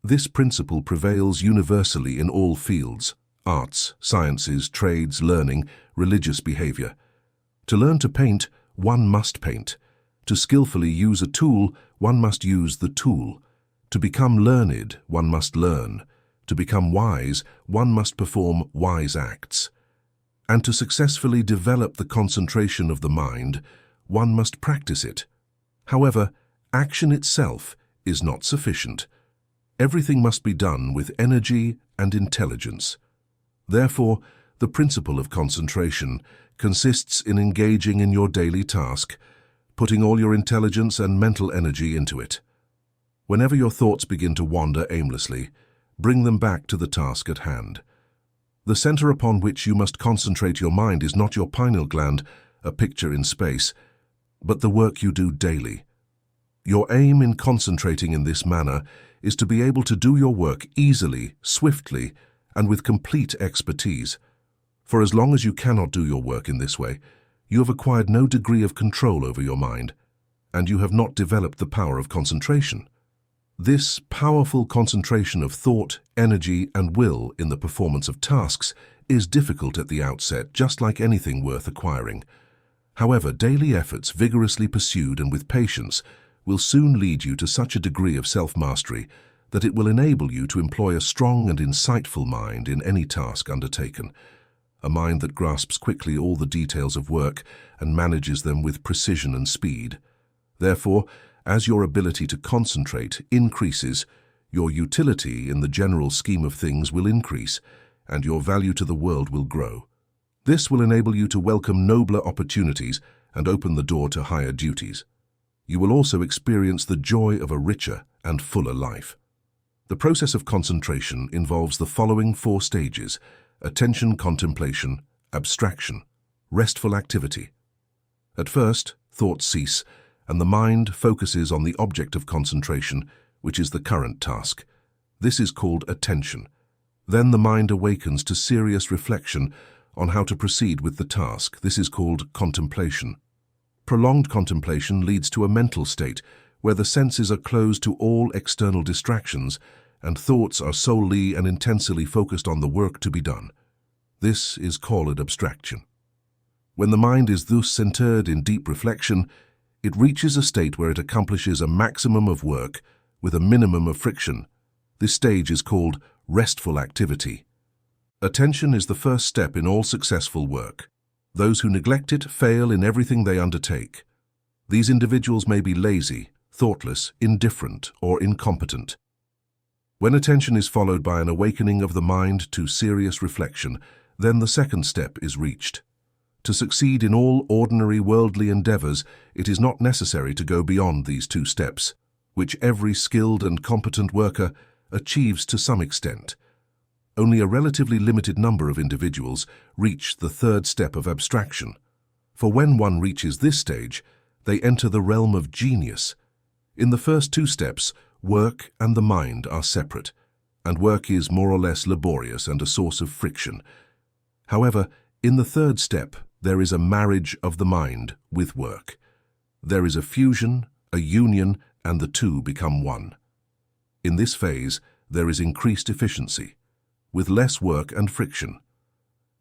This principle prevails universally in all fields: arts, sciences, trades, learning, religious behavior. To learn to paint, one must paint. To skillfully use a tool, one must use the tool. To become learned, one must learn. To become wise, one must perform wise acts. And to successfully develop the concentration of the mind, one must practice it. However, action itself is not sufficient. Everything must be done with energy and intelligence. Therefore, the principle of concentration consists in engaging in your daily task, putting all your intelligence and mental energy into it. Whenever your thoughts begin to wander aimlessly, bring them back to the task at hand. The center upon which you must concentrate your mind is not your pineal gland, a picture in space, but the work you do daily. Your aim in concentrating in this manner is to be able to do your work easily, swiftly, and with complete expertise. For as long as you cannot do your work in this way, you have acquired no degree of control over your mind, and you have not developed the power of concentration. This powerful concentration of thought, energy, and will in the performance of tasks is difficult at the outset, just like anything worth acquiring. However, daily efforts vigorously pursued and with patience will soon lead you to such a degree of self-mastery that it will enable you to employ a strong and insightful mind in any task undertaken, a mind that grasps quickly all the details of work and manages them with precision and speed. Therefore, as your ability to concentrate increases, your utility in the general scheme of things will increase, and your value to the world will grow. This will enable you to welcome nobler opportunities and open the door to higher duties. You will also experience the joy of a richer and fuller life. The process of concentration involves the following 4 stages: attention, contemplation, abstraction, restful activity. At first, thoughts cease, and the mind focuses on the object of concentration, which is the current task. This is called attention. Then the mind awakens to serious reflection on how to proceed with the task. This is called contemplation. Prolonged contemplation leads to a mental state where the senses are closed to all external distractions and thoughts are solely and intensely focused on the work to be done. This is called abstraction. When the mind is thus centered in deep reflection, it reaches a state where it accomplishes a maximum of work with a minimum of friction. This stage is called restful activity. Attention is the first step in all successful work. Those who neglect it fail in everything they undertake. These individuals may be lazy, thoughtless, indifferent, or incompetent. When attention is followed by an awakening of the mind to serious reflection, then the second step is reached. To succeed in all ordinary worldly endeavors, it is not necessary to go beyond these 2 steps, which every skilled and competent worker achieves to some extent. Only a relatively limited number of individuals reach the 3rd step of abstraction. For when one reaches this stage, they enter the realm of genius. In the first 2 steps, work and the mind are separate, and work is more or less laborious and a source of friction. However, in the 3rd step, there is a marriage of the mind with work. There is a fusion, a union, and the 2 become one. In this phase, there is increased efficiency, with less work and friction.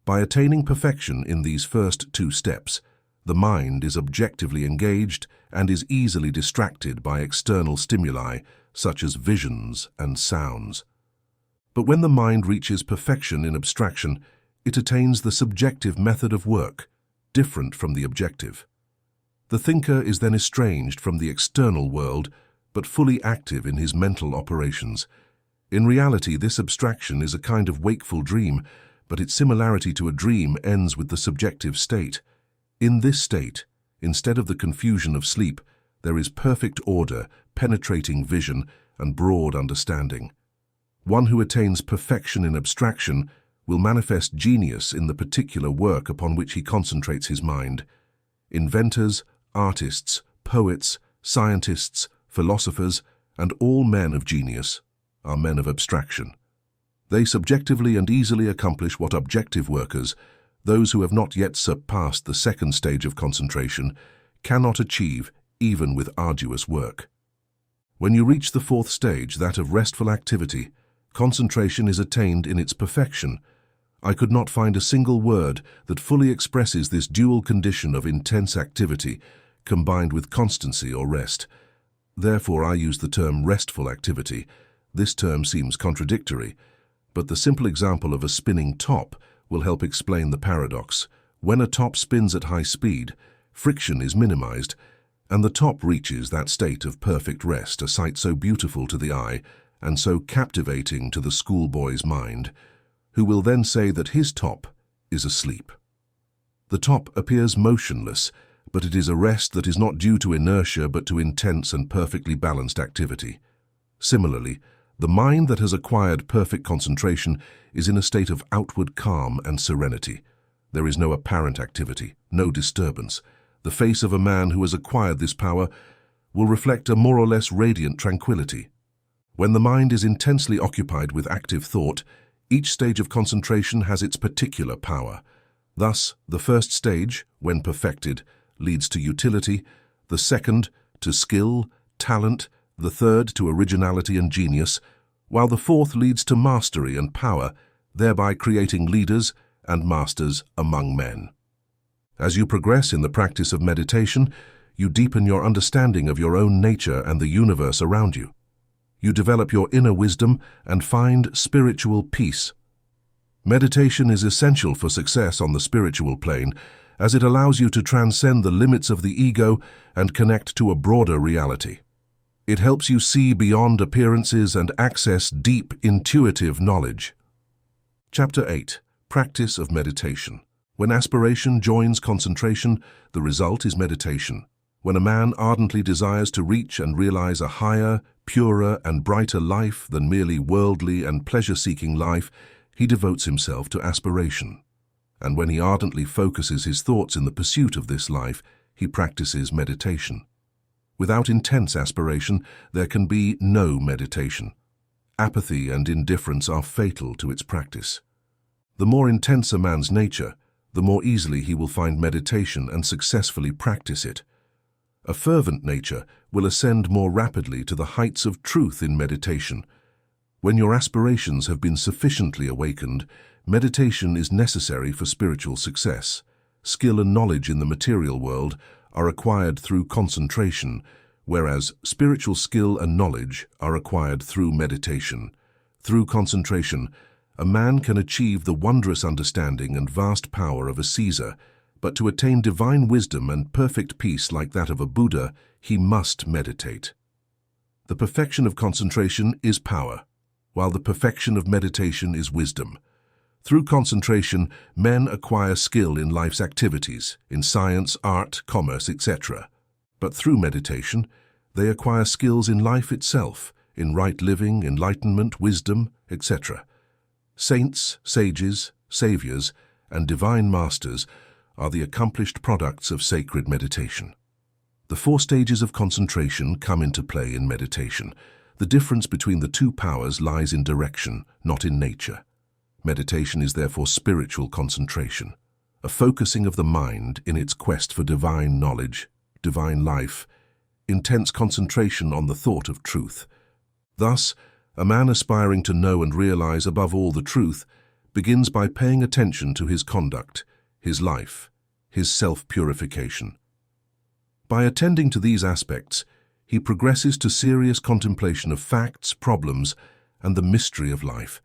By attaining perfection in these first 2 steps, the mind is objectively engaged and is easily distracted by external stimuli such as visions and sounds. But when the mind reaches perfection in abstraction, it attains the subjective method of work, different from the objective. The thinker is then estranged from the external world, but fully active in his mental operations. In reality, this abstraction is a kind of wakeful dream, but its similarity to a dream ends with the subjective state. In this state, instead of the confusion of sleep, there is perfect order, penetrating vision, and broad understanding. One who attains perfection in abstraction will manifest genius in the particular work upon which he concentrates his mind. Inventors, artists, poets, scientists, philosophers, and all men of genius are men of abstraction. They subjectively and easily accomplish what objective workers, those who have not yet surpassed the second stage of concentration, cannot achieve even with arduous work. When you reach the fourth stage, that of restful activity, concentration is attained in its perfection. I could not find a single word that fully expresses this dual condition of intense activity combined with constancy or rest. Therefore, I use the term restful activity. This term seems contradictory, but the simple example of a spinning top will help explain the paradox. When a top spins at high speed, friction is minimized, and the top reaches that state of perfect rest, a sight so beautiful to the eye and so captivating to the schoolboy's mind, who will then say that his top is asleep. The top appears motionless, but it is a rest that is not due to inertia but to intense and perfectly balanced activity. Similarly, the mind that has acquired perfect concentration is in a state of outward calm and serenity. There is no apparent activity, no disturbance. The face of a man who has acquired this power will reflect a more or less radiant tranquility. When the mind is intensely occupied with active thought, each stage of concentration has its particular power. Thus, the first stage, when perfected, leads to utility, the second to skill, talent, the third to originality and genius, while the fourth leads to mastery and power, thereby creating leaders and masters among men. As you progress in the practice of meditation, you deepen your understanding of your own nature and the universe around you. You develop your inner wisdom and find spiritual peace. Meditation is essential for success on the spiritual plane, as it allows you to transcend the limits of the ego and connect to a broader reality. It helps you see beyond appearances and access deep, intuitive knowledge. Chapter 8. Practice of Meditation. When aspiration joins concentration, the result is meditation. When a man ardently desires to reach and realize a higher, purer, and brighter life than merely worldly and pleasure-seeking life, he devotes himself to aspiration. And when he ardently focuses his thoughts in the pursuit of this life, he practices meditation. Without intense aspiration, there can be no meditation. Apathy and indifference are fatal to its practice. The more intense a man's nature, the more easily he will find meditation and successfully practice it. A fervent nature will ascend more rapidly to the heights of truth in meditation. When your aspirations have been sufficiently awakened, meditation is necessary for spiritual success. Skill and knowledge in the material world are acquired through concentration, whereas spiritual skill and knowledge are acquired through meditation. Through concentration, a man can achieve the wondrous understanding and vast power of a Caesar, but to attain divine wisdom and perfect peace like that of a Buddha, he must meditate. The perfection of concentration is power, while the perfection of meditation is wisdom. Through concentration, men acquire skill in life's activities, in science, art, commerce, etc. But through meditation, they acquire skills in life itself, in right living, enlightenment, wisdom, etc. Saints, sages, saviors, and divine masters are the accomplished products of sacred meditation. The 4 stages of concentration come into play in meditation. The difference between the two powers lies in direction, not in nature. Meditation is therefore spiritual concentration, a focusing of the mind in its quest for divine knowledge, divine life, intense concentration on the thought of truth. Thus, a man aspiring to know and realize above all the truth begins by paying attention to his conduct, his life, his self-purification. By attending to these aspects, he progresses to serious contemplation of facts, problems, and the mystery of life.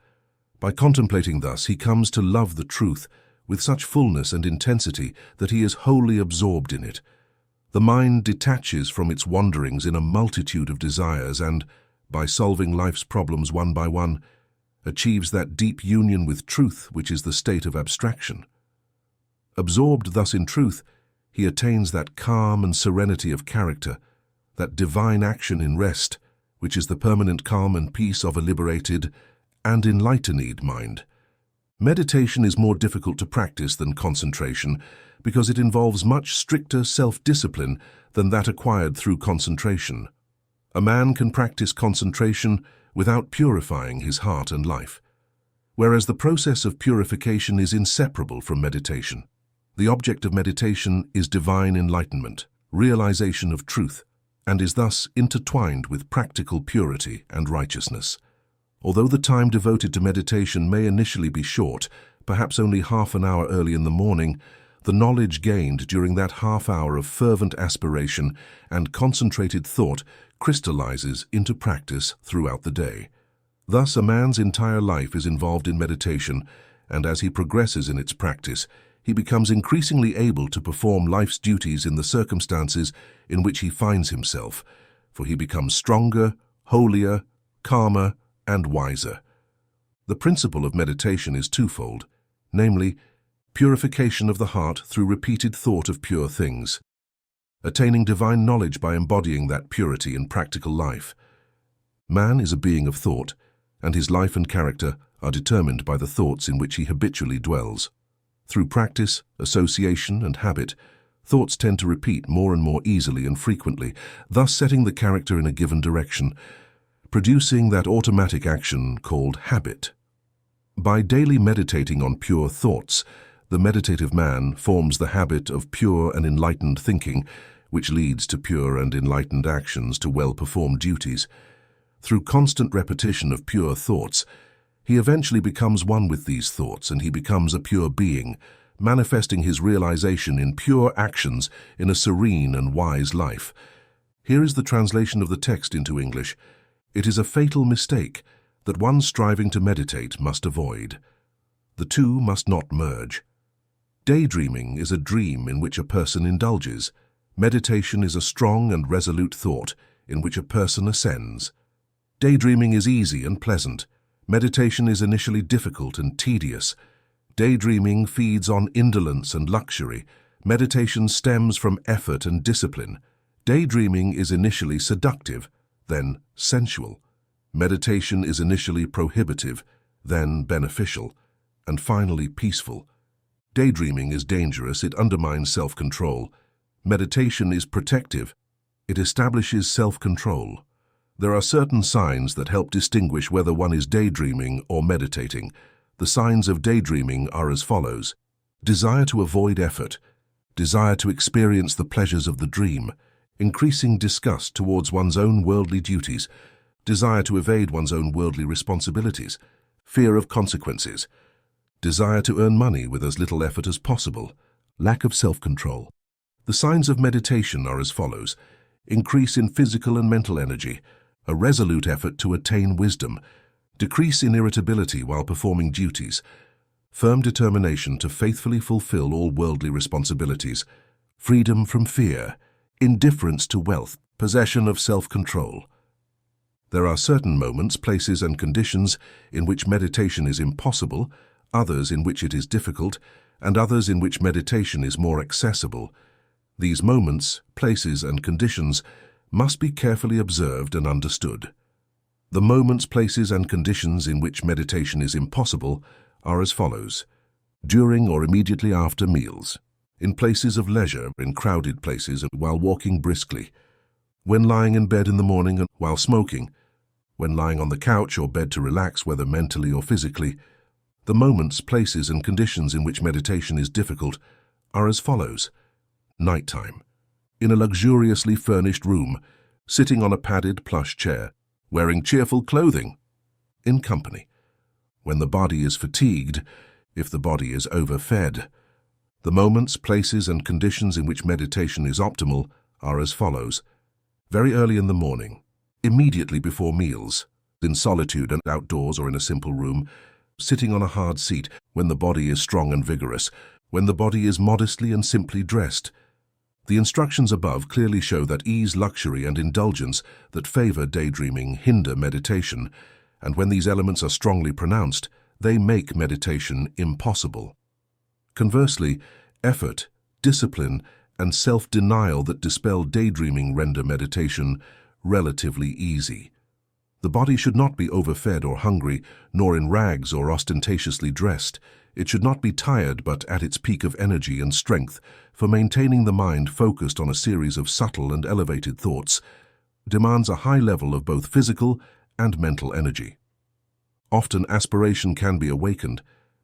By contemplating thus, he comes to love the truth with such fullness and intensity that he is wholly absorbed in it. The mind detaches from its wanderings in a multitude of desires and, by solving life's problems one by one, achieves that deep union with truth which is the state of abstraction. Absorbed thus in truth, he attains that calm and serenity of character, that divine action in rest, which is the permanent calm and peace of a liberated and enlightened mind. Meditation is more difficult to practice than concentration because it involves much stricter self-discipline than that acquired through concentration. A man can practice concentration without purifying his heart and life, whereas the process of purification is inseparable from meditation. The object of meditation is divine enlightenment, realization of truth, and is thus intertwined with practical purity and righteousness. Although the time devoted to meditation may initially be short, perhaps only half an hour early in the morning, the knowledge gained during that half hour of fervent aspiration and concentrated thought crystallizes into practice throughout the day. Thus, a man's entire life is involved in meditation, and as he progresses in its practice, he becomes increasingly able to perform life's duties in the circumstances in which he finds himself, for he becomes stronger, holier, calmer, and wiser. The principle of meditation is twofold, namely, purification of the heart through repeated thought of pure things, attaining divine knowledge by embodying that purity in practical life. Man is a being of thought, and his life and character are determined by the thoughts in which he habitually dwells. Through practice, association, and habit, thoughts tend to repeat more and more easily and frequently, thus setting the character in a given direction, producing that automatic action called habit. By daily meditating on pure thoughts, the meditative man forms the habit of pure and enlightened thinking, which leads to pure and enlightened actions to well-performed duties. Through constant repetition of pure thoughts, he eventually becomes one with these thoughts, and he becomes a pure being, manifesting his realization in pure actions in a serene and wise life. Here is the translation of the text into English. It is a fatal mistake that one striving to meditate must avoid. The two must not merge. Daydreaming is a dream in which a person indulges. Meditation is a strong and resolute thought in which a person ascends. Daydreaming is easy and pleasant. Meditation is initially difficult and tedious. Daydreaming feeds on indolence and luxury. Meditation stems from effort and discipline. Daydreaming is initially seductive, then sensual. Meditation is initially prohibitive, then beneficial, and finally peaceful. Daydreaming is dangerous, it undermines self-control. Meditation is protective, it establishes self-control. There are certain signs that help distinguish whether one is daydreaming or meditating. The signs of daydreaming are as follows: desire to avoid effort, desire to experience the pleasures of the dream, increasing disgust towards one's own worldly duties, desire to evade one's own worldly responsibilities, fear of consequences, desire to earn money with as little effort as possible, lack of self-control. The signs of meditation are as follows: increase in physical and mental energy, a resolute effort to attain wisdom, decrease in irritability while performing duties, firm determination to faithfully fulfill all worldly responsibilities, freedom from fear, indifference to wealth, possession of self-control. There are certain moments, places, and conditions in which meditation is impossible, others in which it is difficult, and others in which meditation is more accessible. These moments, places, and conditions must be carefully observed and understood. The moments, places, and conditions in which meditation is impossible are as follows: during or immediately after meals, in places of leisure, in crowded places, while walking briskly, when lying in bed in the morning and while smoking, when lying on the couch or bed to relax, whether mentally or physically. The moments, places, and conditions in which meditation is difficult are as follows: nighttime, in a luxuriously furnished room, sitting on a padded plush chair, wearing cheerful clothing, in company, when the body is fatigued, if the body is overfed. The moments, places, and conditions in which meditation is optimal are as follows. Very early in the morning, immediately before meals, in solitude and outdoors or in a simple room, sitting on a hard seat when the body is strong and vigorous, when the body is modestly and simply dressed. The instructions above clearly show that ease, luxury, and indulgence that favor daydreaming hinder meditation, and when these elements are strongly pronounced, they make meditation impossible. Conversely, effort, discipline, and self-denial that dispel daydreaming render meditation relatively easy. The body should not be overfed or hungry, nor in rags or ostentatiously dressed. It should not be tired but at its peak of energy and strength, for maintaining the mind focused on a series of subtle and elevated thoughts demands a high level of both physical and mental energy. Often aspiration can be awakened,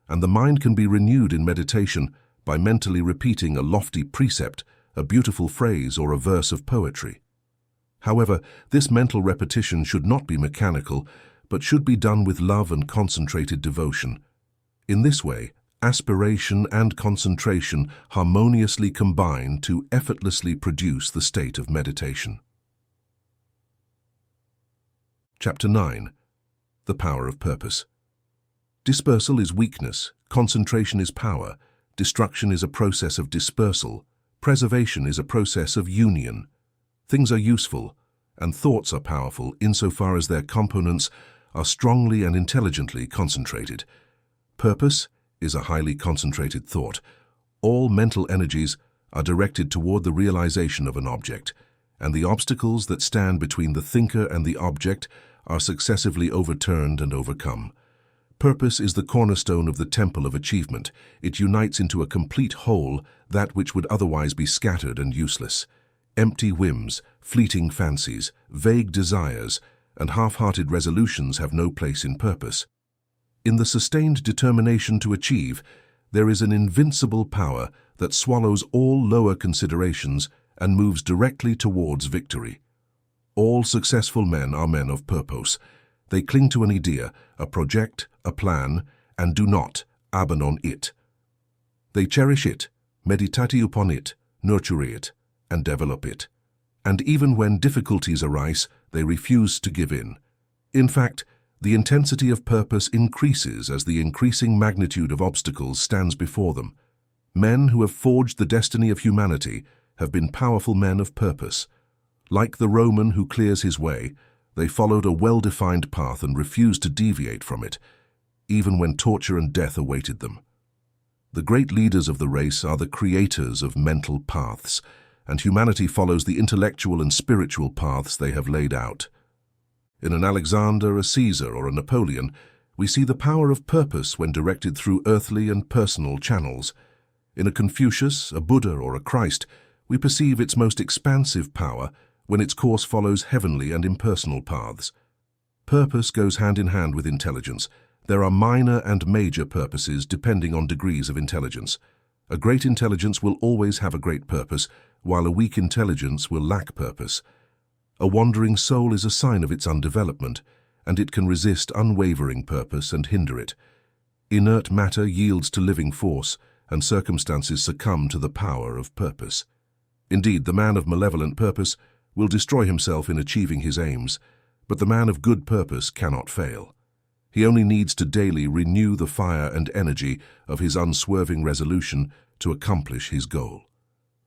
and the mind can be renewed in meditation by mentally repeating a lofty precept, a beautiful phrase, or a verse of poetry. However, this mental repetition should not be mechanical, but should be done with love and concentrated devotion. In this way, aspiration and concentration harmoniously combine to effortlessly produce the state of meditation. Chapter 9. The Power of Purpose. Dispersal is weakness, concentration is power, destruction is a process of dispersal, preservation is a process of union. Things are useful, and thoughts are powerful insofar as their components are strongly and intelligently concentrated. Purpose is a highly concentrated thought. All mental energies are directed toward the realization of an object, and the obstacles that stand between the thinker and the object are successively overturned and overcome. Purpose is the cornerstone of the temple of achievement. It unites into a complete whole that which would otherwise be scattered and useless. Empty whims, fleeting fancies, vague desires, and half-hearted resolutions have no place in purpose. In the sustained determination to achieve, there is an invincible power that swallows all lower considerations and moves directly towards victory. All successful men are men of purpose. They cling to an idea, a project, a plan, and do not abandon it. They cherish it, meditate upon it, nurture it, and develop it. And even when difficulties arise, they refuse to give in. In fact, the intensity of purpose increases as the increasing magnitude of obstacles stands before them. Men who have forged the destiny of humanity have been powerful men of purpose. Like the Roman who clears his way, they followed a well-defined path and refused to deviate from it, even when torture and death awaited them. The great leaders of the race are the creators of mental paths, and humanity follows the intellectual and spiritual paths they have laid out. In an Alexander, a Caesar, or a Napoleon, we see the power of purpose when directed through earthly and personal channels. In a Confucius, a Buddha, or a Christ, we perceive its most expansive power when its course follows heavenly and impersonal paths. Purpose goes hand in hand with intelligence. There are minor and major purposes depending on degrees of intelligence. A great intelligence will always have a great purpose, while a weak intelligence will lack purpose. A wandering soul is a sign of its undevelopment, and it can resist unwavering purpose and hinder it. Inert matter yields to living force, and circumstances succumb to the power of purpose. Indeed, the man of malevolent purpose will destroy himself in achieving his aims, but the man of good purpose cannot fail. He only needs to daily renew the fire and energy of his unswerving resolution to accomplish his goal.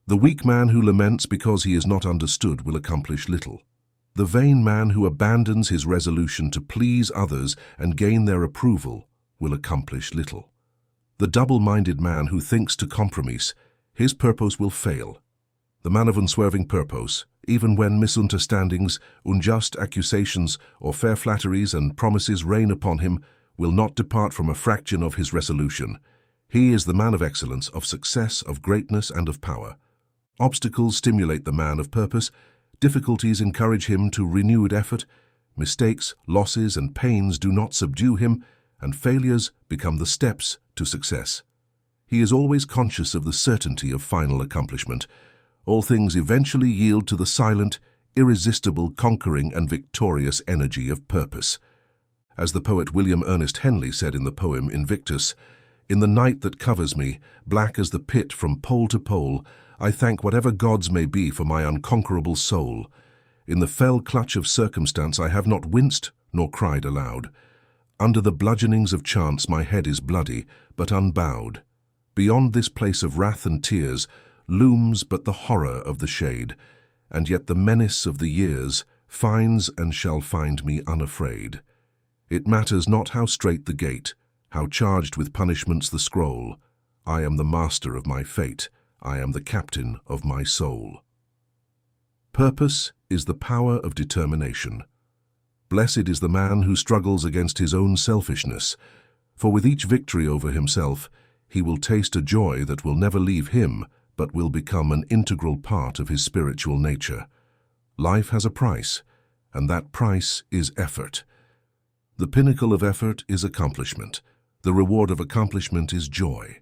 The weak man who laments because he is not understood will accomplish little. The vain man who abandons his resolution to please others and gain their approval will accomplish little. The double-minded man who thinks to compromise, his purpose will fail. The man of unswerving purpose, even when misunderstandings, unjust accusations, or fair flatteries and promises rain upon him, will not depart from a fraction of his resolution. He is the man of excellence, of success, of greatness, and of power. Obstacles stimulate the man of purpose, difficulties encourage him to renewed effort, mistakes, losses, and pains do not subdue him, and failures become the steps to success. He is always conscious of the certainty of final accomplishment. All things eventually yield to the silent, irresistible, conquering, and victorious energy of purpose. As the poet William Ernest Henley said in the poem Invictus, In the night that covers me, black as the pit from pole to pole, I thank whatever gods may be for my unconquerable soul. In the fell clutch of circumstance I have not winced nor cried aloud. Under the bludgeonings of chance my head is bloody, but unbowed. Beyond this place of wrath and tears looms but the horror of the shade, and yet the menace of the years finds and shall find me unafraid. It matters not how strait the gate, how charged with punishments the scroll. I am the master of my fate, I am the captain of my soul. Purpose is the power of determination. Blessed is the man who struggles against his own selfishness, for with each victory over himself, he will taste a joy that will never leave him, but will become an integral part of his spiritual nature. Life has a price, and that price is effort. The pinnacle of effort is accomplishment. The reward of accomplishment is joy.